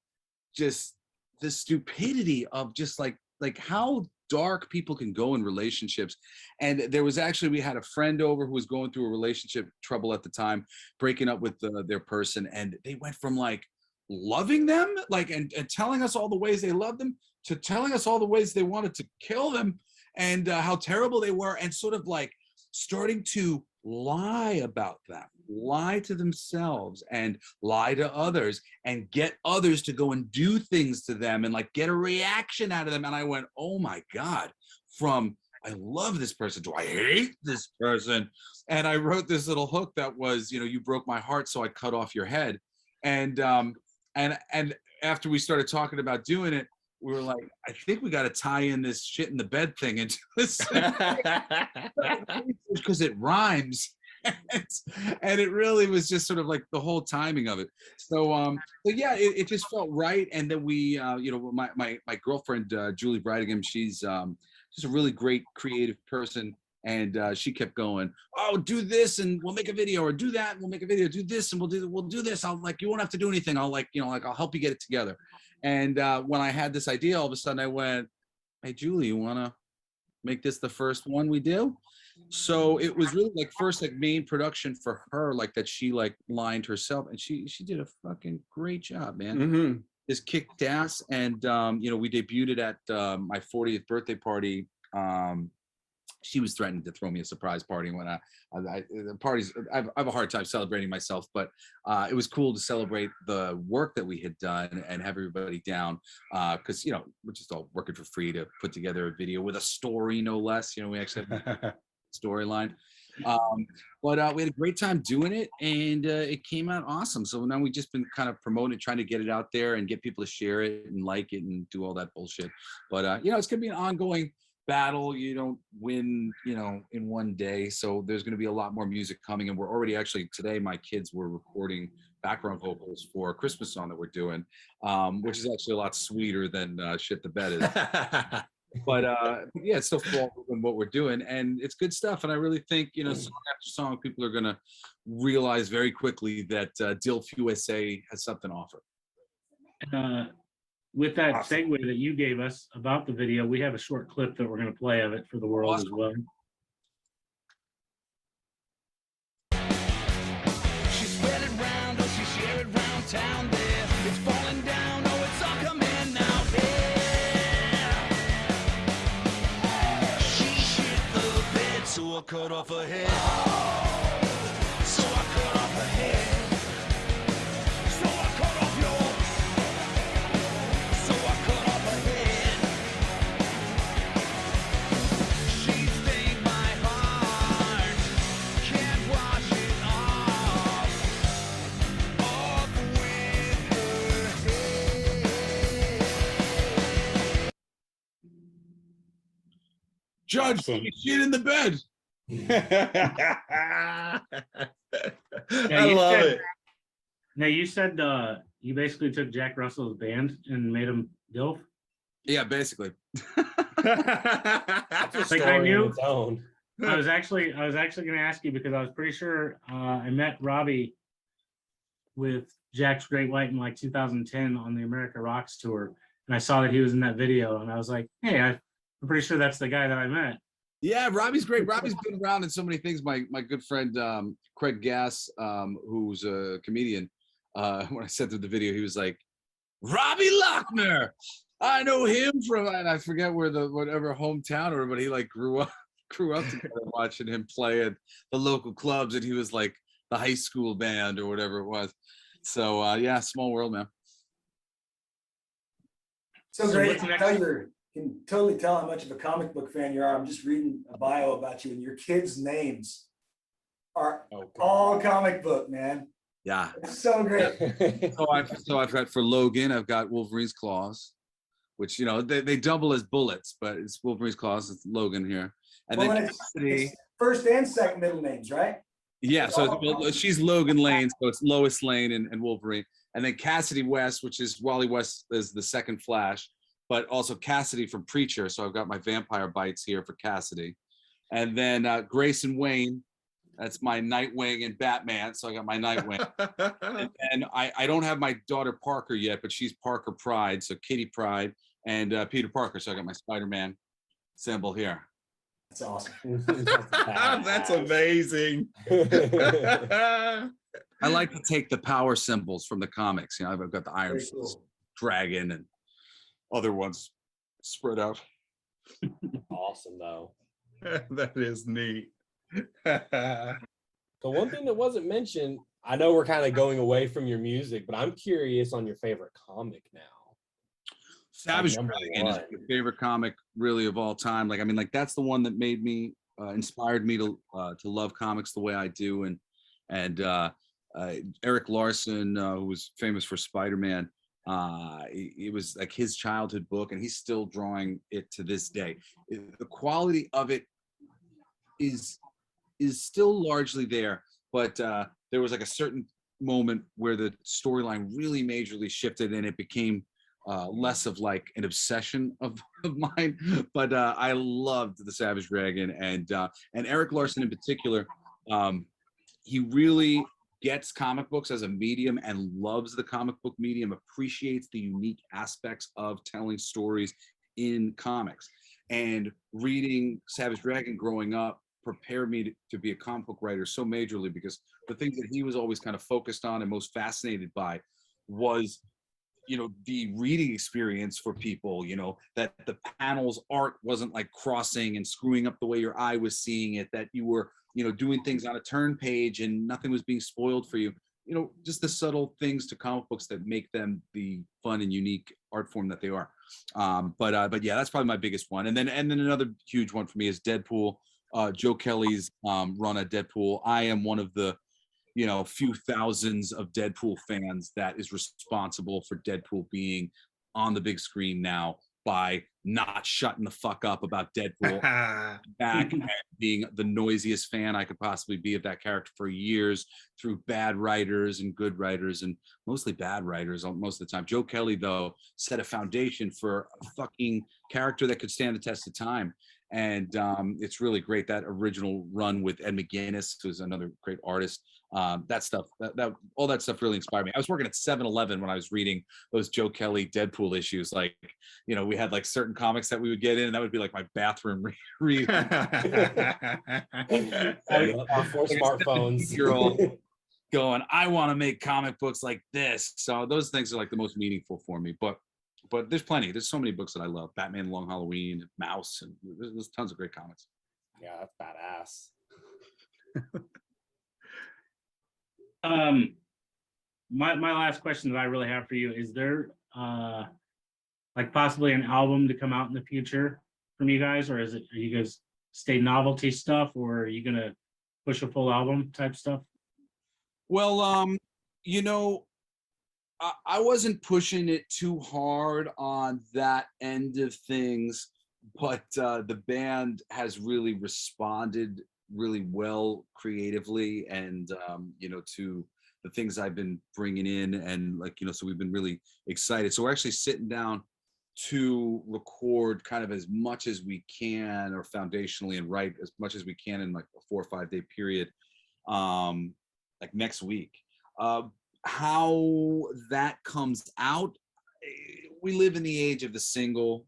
just the stupidity of just like how dark people can go in relationships. And there was actually, we had a friend over who was going through a relationship trouble at the time, breaking up with their person, and they went from like loving them, like and telling us all the ways they loved them, to telling us all the ways they wanted to kill them, and how terrible they were, and sort of like starting to lie about them, lie to themselves and lie to others, and get others to go and do things to them and like get a reaction out of them. And I went, oh my God, from I love this person to I hate this person. And I wrote this little hook that was, you broke my heart, so I cut off your head. And after we started talking about doing it, we were like, I think we got to tie in this shit in the bed thing into this because it rhymes. And it really was just sort of like the whole timing of it. So yeah, it just felt right. And then we, my girlfriend, Julie Brightingham, she's just a really great creative person. And she kept going, oh, do this and we'll make a video, or do that and we'll make a video, do this and we'll do this. I'll like, you won't have to do anything. I'll like, I'll help you get it together. And when I had this idea, all of a sudden I went, hey, Julie, you want to make this the first one we do? So it was really like first like main production for her, like that she like lined herself, and she did a fucking great job, man. Mm-hmm. Just kicked ass. And we debuted it at my 40th birthday party. She was threatening to throw me a surprise party when the parties. I have a hard time celebrating myself, but it was cool to celebrate the work that we had done and have everybody down, because we're just all working for free to put together a video with a story, no less. We actually have a storyline. But we had a great time doing it, and it came out awesome. So now we've just been kind of promoting, trying to get it out there and get people to share it and like it and do all that bullshit. But it's gonna be an ongoing battle. You don't win, in one day. So there's going to be a lot more music coming, and we're already actually today. My kids were recording background vocals for a Christmas song that we're doing, which is actually a lot sweeter than "Shit the Bed" is. But yeah, it's still fall in what we're doing, and it's good stuff. And I really think song after song, people are going to realize very quickly that DILF USA has something to offer. With that segue that you gave us about the video, we have a short clip that we're going to play of it for the world as well. She spread it round, oh, she shared it round town there. It's falling down, oh, it's all coming out, yeah. She shit the bed, so I cut off her head. So I cut off her head. So I cut off yours. So I cut off her head. She stained my heart. Can't wash it off with her head. Judge, Awesome. shit in the bed. I love it. Now you said you basically took Jack Russell's band and made him DILF. Yeah, basically. Like I knew. I was actually going to ask you, because I was pretty sure I met Robbie with Jack's Great White in like 2010 on the America Rocks tour, and I saw that he was in that video, and I was like, hey, I'm pretty sure that's the guy that I met. Yeah, Robbie's great. Robbie's been around in so many things. My good friend Craig Gass, who's a comedian, when I sent him the video, he was like, Robbie Lochner, I know him from, and I forget whatever hometown or, but he like grew up together watching him play at the local clubs, and he was like the high school band or whatever it was. So yeah, small world, man. So So great. what's next? You can totally tell how much of a comic book fan you are. I'm just reading a bio about you, and your kids' names are all comic book, man. Yeah. It's so great. So I've got for Logan, I've got Wolverine's claws, which they double as bullets, but it's Wolverine's claws. It's Logan here, and Well, then it's Cassidy. first and second middle names, right? Yeah, so she's Logan Lane, so it's Lois Lane and Wolverine, and then Cassidy West, which is Wally West, is the second Flash, but also Cassidy from Preacher. So I've got my vampire bites here for Cassidy, and then Grayson Wayne That's my Nightwing and Batman. So I got my Nightwing. And I don't have my daughter Parker yet, but she's Parker Pride. So Kitty Pride and Peter Parker. So I got my Spider-Man symbol here. That's awesome. That's amazing. I like to take the power symbols from the comics. You know, I've got the Iron Very cool. Dragon and other ones spread out. Awesome though. That is neat. So one thing that wasn't mentioned, I know we're kind of going away from your music, but I'm curious on your favorite comic now. Savage number Dragon is one. my favorite comic really of all time. Like, I mean, like that's the one that made me inspired me to love comics the way I do. And Eric Larson, who was famous for Spider-Man, it was like his childhood book, and he's still drawing it to this day. The quality of it is still largely there, but there was like a certain moment where the storyline really majorly shifted, and it became less of like an obsession of mine. But I loved the Savage Dragon, and Eric Larson in particular. He really gets comic books as a medium and loves the comic book medium, appreciates the unique aspects of telling stories in comics. And reading Savage Dragon growing up prepared me to be a comic book writer so majorly, because the things that he was always kind of focused on and most fascinated by was, you know, the reading experience for people, you know, that the panels art wasn't like crossing and screwing up the way your eye was seeing it, that you were, you know, doing things on a turn page and nothing was being spoiled for you. You know, just the subtle things to comic books that make them the fun and unique art form that they are. But yeah, that's probably my biggest one. And then another huge one for me is Deadpool. Joe Kelly's run at Deadpool. I am one of the, you know, few thousands of Deadpool fans that is responsible for Deadpool being on the big screen now by not shutting the fuck up about Deadpool back and being the noisiest fan I could possibly be of that character for years, through bad writers and good writers, and mostly bad writers most of the time. Joe Kelly, though, set a foundation for a fucking character that could stand the test of time. And it's really great. That original run with Ed McGuinness, who's another great artist. That stuff, that all that stuff really inspired me. I was working at 7-Eleven when I was reading those Joe Kelly Deadpool issues. Like, you know, we had like certain comics that we would get in, and that would be like my bathroom read. Before smartphones. You're all going, I want to make comic books like this. So those things are like the most meaningful for me. But there's plenty. There's so many books that I love. Batman Long Halloween, Mouse, and there's tons of great comics. Yeah, that's badass. My last question that I really have for you is there like possibly an album to come out in the future from you guys, or are you guys stay novelty stuff, or are you gonna push a full album type stuff? Well, you know, I wasn't pushing it too hard on that end of things, but the band has really responded really well creatively, and you know, to the things I've been bringing in, and like, you know, so we've been really excited. So we're actually sitting down to record kind of as much as we can, or foundationally, and write as much as we can in like a 4 or 5 day period, like next week. How that comes out, we live in the age of the single,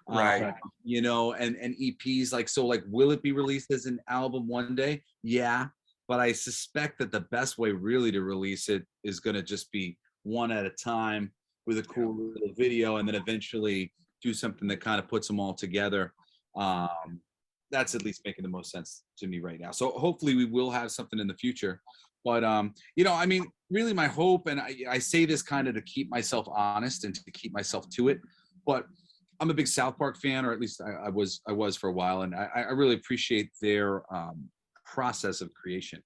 Right. You know, and EPs, like, so like, will it be released as an album one day? Yeah, but I suspect that the best way really to release it is going to just be one at a time with a cool little video, and then eventually do something that kind of puts them all together. That's at least making the most sense to me right now. So hopefully we will have something in the future. But you know, I mean, really my hope, and I say this kind of to keep myself honest and to keep myself to it, but I'm a big South Park fan, or at least I was for a while, and I really appreciate their process of creation,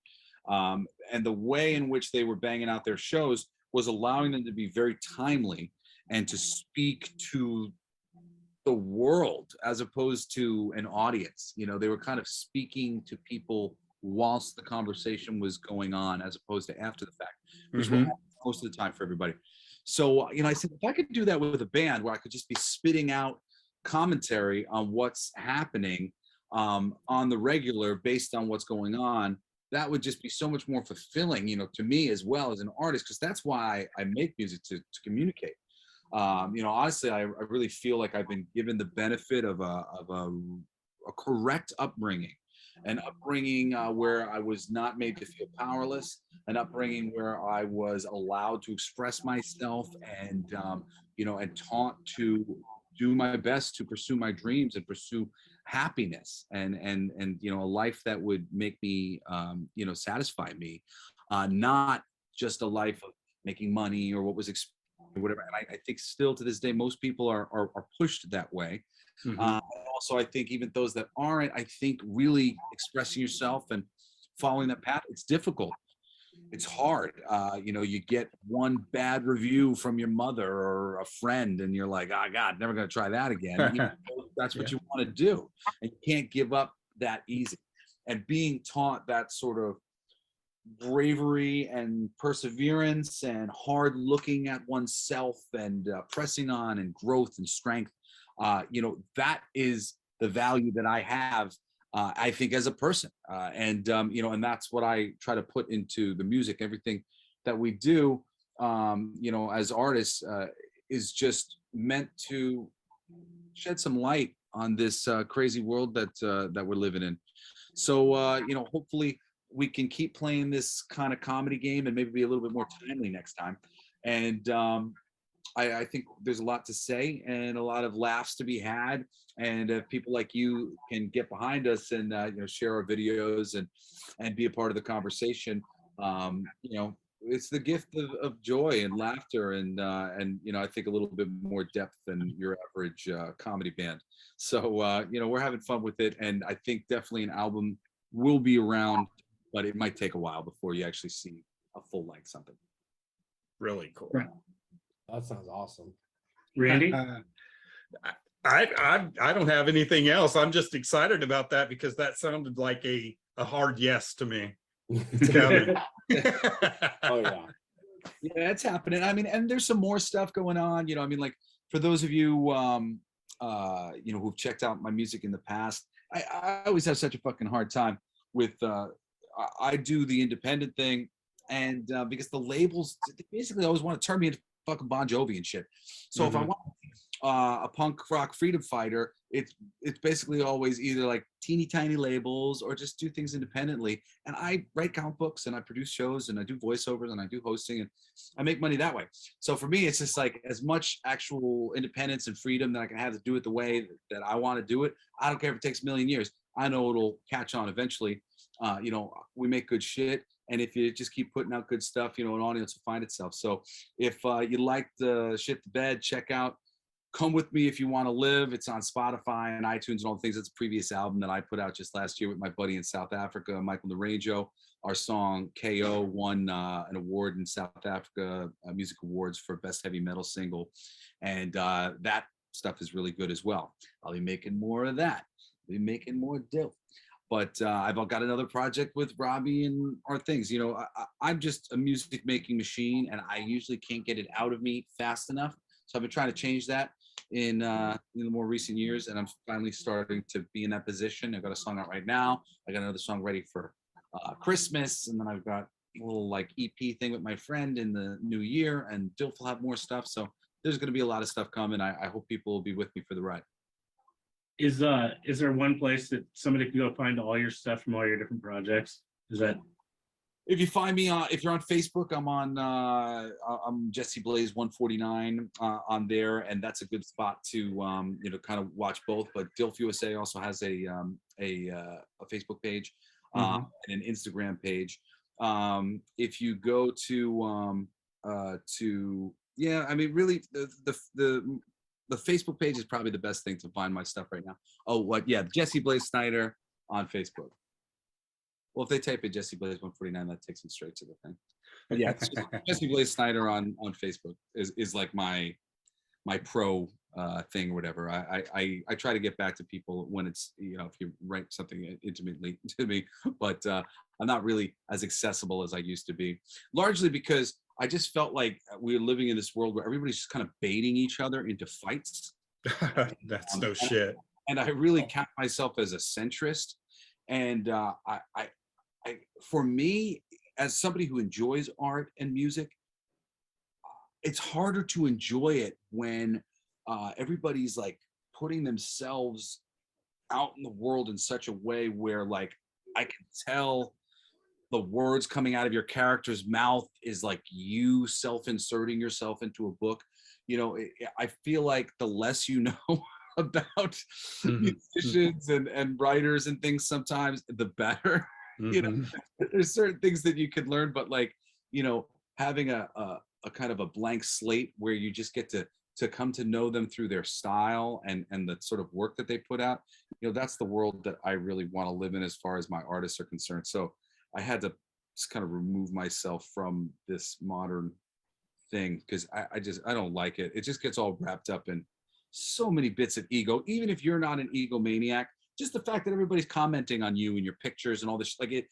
and the way in which they were banging out their shows was allowing them to be very timely and to speak to the world as opposed to an audience. You know, they were kind of speaking to people whilst the conversation was going on, as opposed to after the fact, which will happen most of the time for everybody. So, you know, I said, if I could do that with a band where I could just be spitting out commentary on what's happening on the regular based on what's going on, that would just be so much more fulfilling, to me as well as an artist, because that's why I make music, to communicate. Honestly, I really feel like I've been given the benefit of a correct upbringing, an upbringing where I was not made to feel powerless, an upbringing where I was allowed to express myself, and and taught to do my best to pursue my dreams and pursue happiness, and a life that would make me satisfy me, not just a life of making money or what was whatever. And I think still to this day, most people are pushed that way. Also, I think even those that aren't, I think really expressing yourself and following that path, it's difficult. It's hard. You get one bad review from your mother or a friend, and you're like, oh God, never going to try that again. That's what you want to do. And you can't give up that easy. And being taught that sort of bravery and perseverance and hard looking at oneself and pressing on and growth and strength, that is the value that I have, I think, as a person, and that's what I try to put into the music. Everything that we do, as artists, is just meant to shed some light on this crazy world that we're living in. So hopefully we can keep playing this kind of comedy game and maybe be a little bit more timely next time. And I think there's a lot to say and a lot of laughs to be had. And if people like you can get behind us and share our videos and be a part of the conversation, it's the gift of joy and laughter and I think a little bit more depth than your average comedy band. So we're having fun with it, and I think definitely an album will be around, but it might take a while before you actually see a full length something. Really cool. That sounds awesome. Randy? I don't have anything else. I'm just excited about that because that sounded like a hard yes to me. It's coming. Oh yeah. Yeah, it's happening. I mean, and there's some more stuff going on. Like for those of you who've checked out my music in the past, I always have such a fucking hard time with I do the independent thing, and because the labels basically always want to turn me into fucking Bon Jovi and shit. So if I want a punk rock freedom fighter, it's basically always either like teeny tiny labels or just do things independently. And I write comic books and I produce shows and I do voiceovers and I do hosting and I make money that way. So for me, it's just like as much actual independence and freedom that I can have to do it the way that I want to do it. I don't care if it takes a million years. I know it'll catch on eventually. We make good shit. And if you just keep putting out good stuff, an audience will find itself. So if you like the shit to bed, check out Come With Me If You Want to Live. It's on Spotify and iTunes and all the things. It's a previous album that I put out just last year with my buddy in South Africa, Michael Naranjo. Our song KO won an award in South Africa, Music Awards for Best Heavy Metal Single. And that stuff is really good as well. I'll be making more of that. I'll be making more dope. But I've got another project with Robbie and our things. I'm just a music making machine, and I usually can't get it out of me fast enough. So I've been trying to change that in the more recent years, and I'm finally starting to be in that position. I've got a song out right now. I got another song ready for Christmas, and then I've got a little like EP thing with my friend in the new year, and Dilf will have more stuff. So there's going to be a lot of stuff coming. I hope people will be with me for the ride. Is there one place that somebody can go find all your stuff from all your different projects? Is that? If you find me if you're on Facebook, I'm Jesse Blaze 149 on there, and that's a good spot to kind of watch both. But Dilf USA also has a Facebook page and an Instagram page. If you go to really the Facebook page is probably the best thing to find my stuff right now. Jesse Blaze Snider on Facebook. Well, if they type in Jesse Blaze 149, that takes them straight to the thing. But yeah, it's just Jesse Blaze Snider on Facebook is like my pro thing or whatever. I try to get back to people when it's if you write something intimately to me, but I'm not really as accessible as I used to be. Largely because I just felt like we're living in this world where everybody's just kind of baiting each other into fights. That's no shit. And I really count myself as a centrist. And for me, as somebody who enjoys art and music, it's harder to enjoy it when everybody's like putting themselves out in the world in such a way where like I can tell the words coming out of your character's mouth is like you self-inserting yourself into a book. You know, I feel like the less you know about musicians and writers and things sometimes, the better. You know, there's certain things that you could learn, but like, you know, having a kind of a blank slate where you just get to come to know them through their style and the sort of work that they put out, you know, that's the world that I really want to live in as far as my artists are concerned. So I had to just kind of remove myself from this modern thing because I don't like it. It just gets all wrapped up in so many bits of ego. Even if you're not an egomaniac, just the fact that everybody's commenting on you and your pictures and all this, like it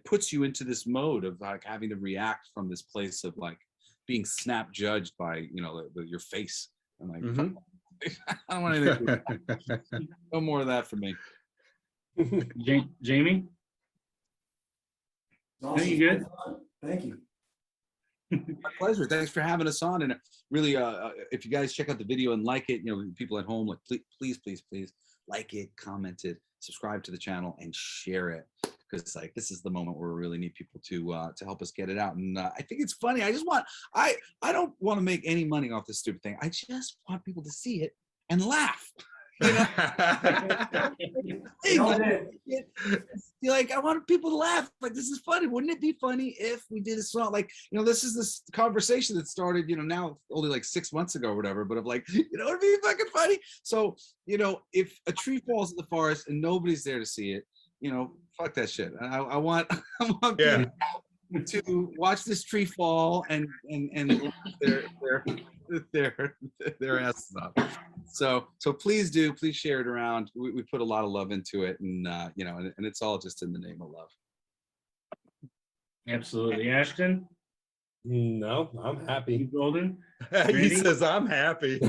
puts you into this mode of like having to react from this place of like being snap judged by, you know, your face. I'm like, I don't want anything to do with that. No more of that for me. Jamie? Awesome. You good? Thank you. My pleasure. Thanks for having us on. And really, if you guys check out the video and like it, you know, people at home, like please like it, comment it, subscribe to the channel, and share it. Because it's like this is the moment where we really need people to help us get it out. And I think it's funny. I don't want to make any money off this stupid thing. I just want people to see it and laugh. You know? Like I want people to laugh. Like this is funny. Wouldn't it be funny if we did a song? Like, you know, this is this conversation that started, you know, now only like 6 months ago or whatever, but of like, you know, it'd be fucking funny. So, you know, if a tree falls in the forest and nobody's there to see it, you know, fuck that shit. I want people to watch this tree fall and their asses up. So please share it around. We put a lot of love into it, and you know, and it's all just in the name of love. Absolutely. Ashton? No, I'm happy. Golden? He says, I'm happy.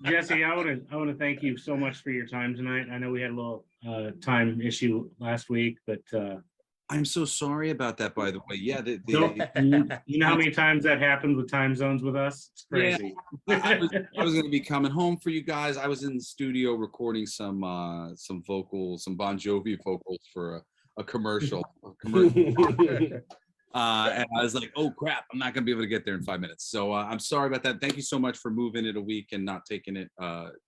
Jesse, I want to thank you so much for your time tonight. I know we had a little time issue last week, but I'm so sorry about that, by the way. Yeah, you know how many times that happened with time zones with us? It's crazy. I was going to be coming home for you guys. I was in the studio recording some Bon Jovi vocals for a commercial. And I was like, oh crap, I'm not gonna be able to get there in 5 minutes. So I'm sorry about that. Thank you so much for moving it a week and not taking it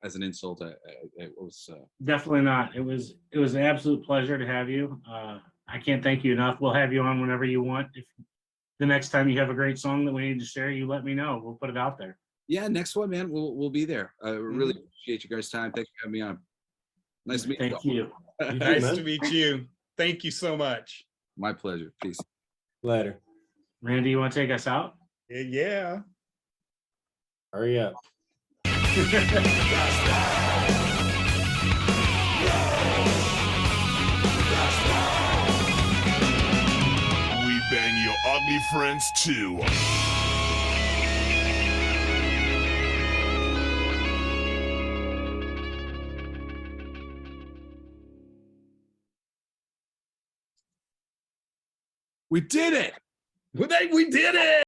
as an insult. It was definitely not. It was an absolute pleasure to have you. I can't thank you enough. We'll have you on whenever you want. If the next time you have a great song that we need to share, you let me know. We'll put it out there. Yeah, next one, man. We'll be there. I really appreciate you guys' time. Thanks for having me on. Nice to meet you. Thank you. Nice to meet you. Thank you so much. My pleasure. Peace. Later. Randy, you want to take us out? Yeah. Hurry up. We bang your ugly friends too. We did it. We did it.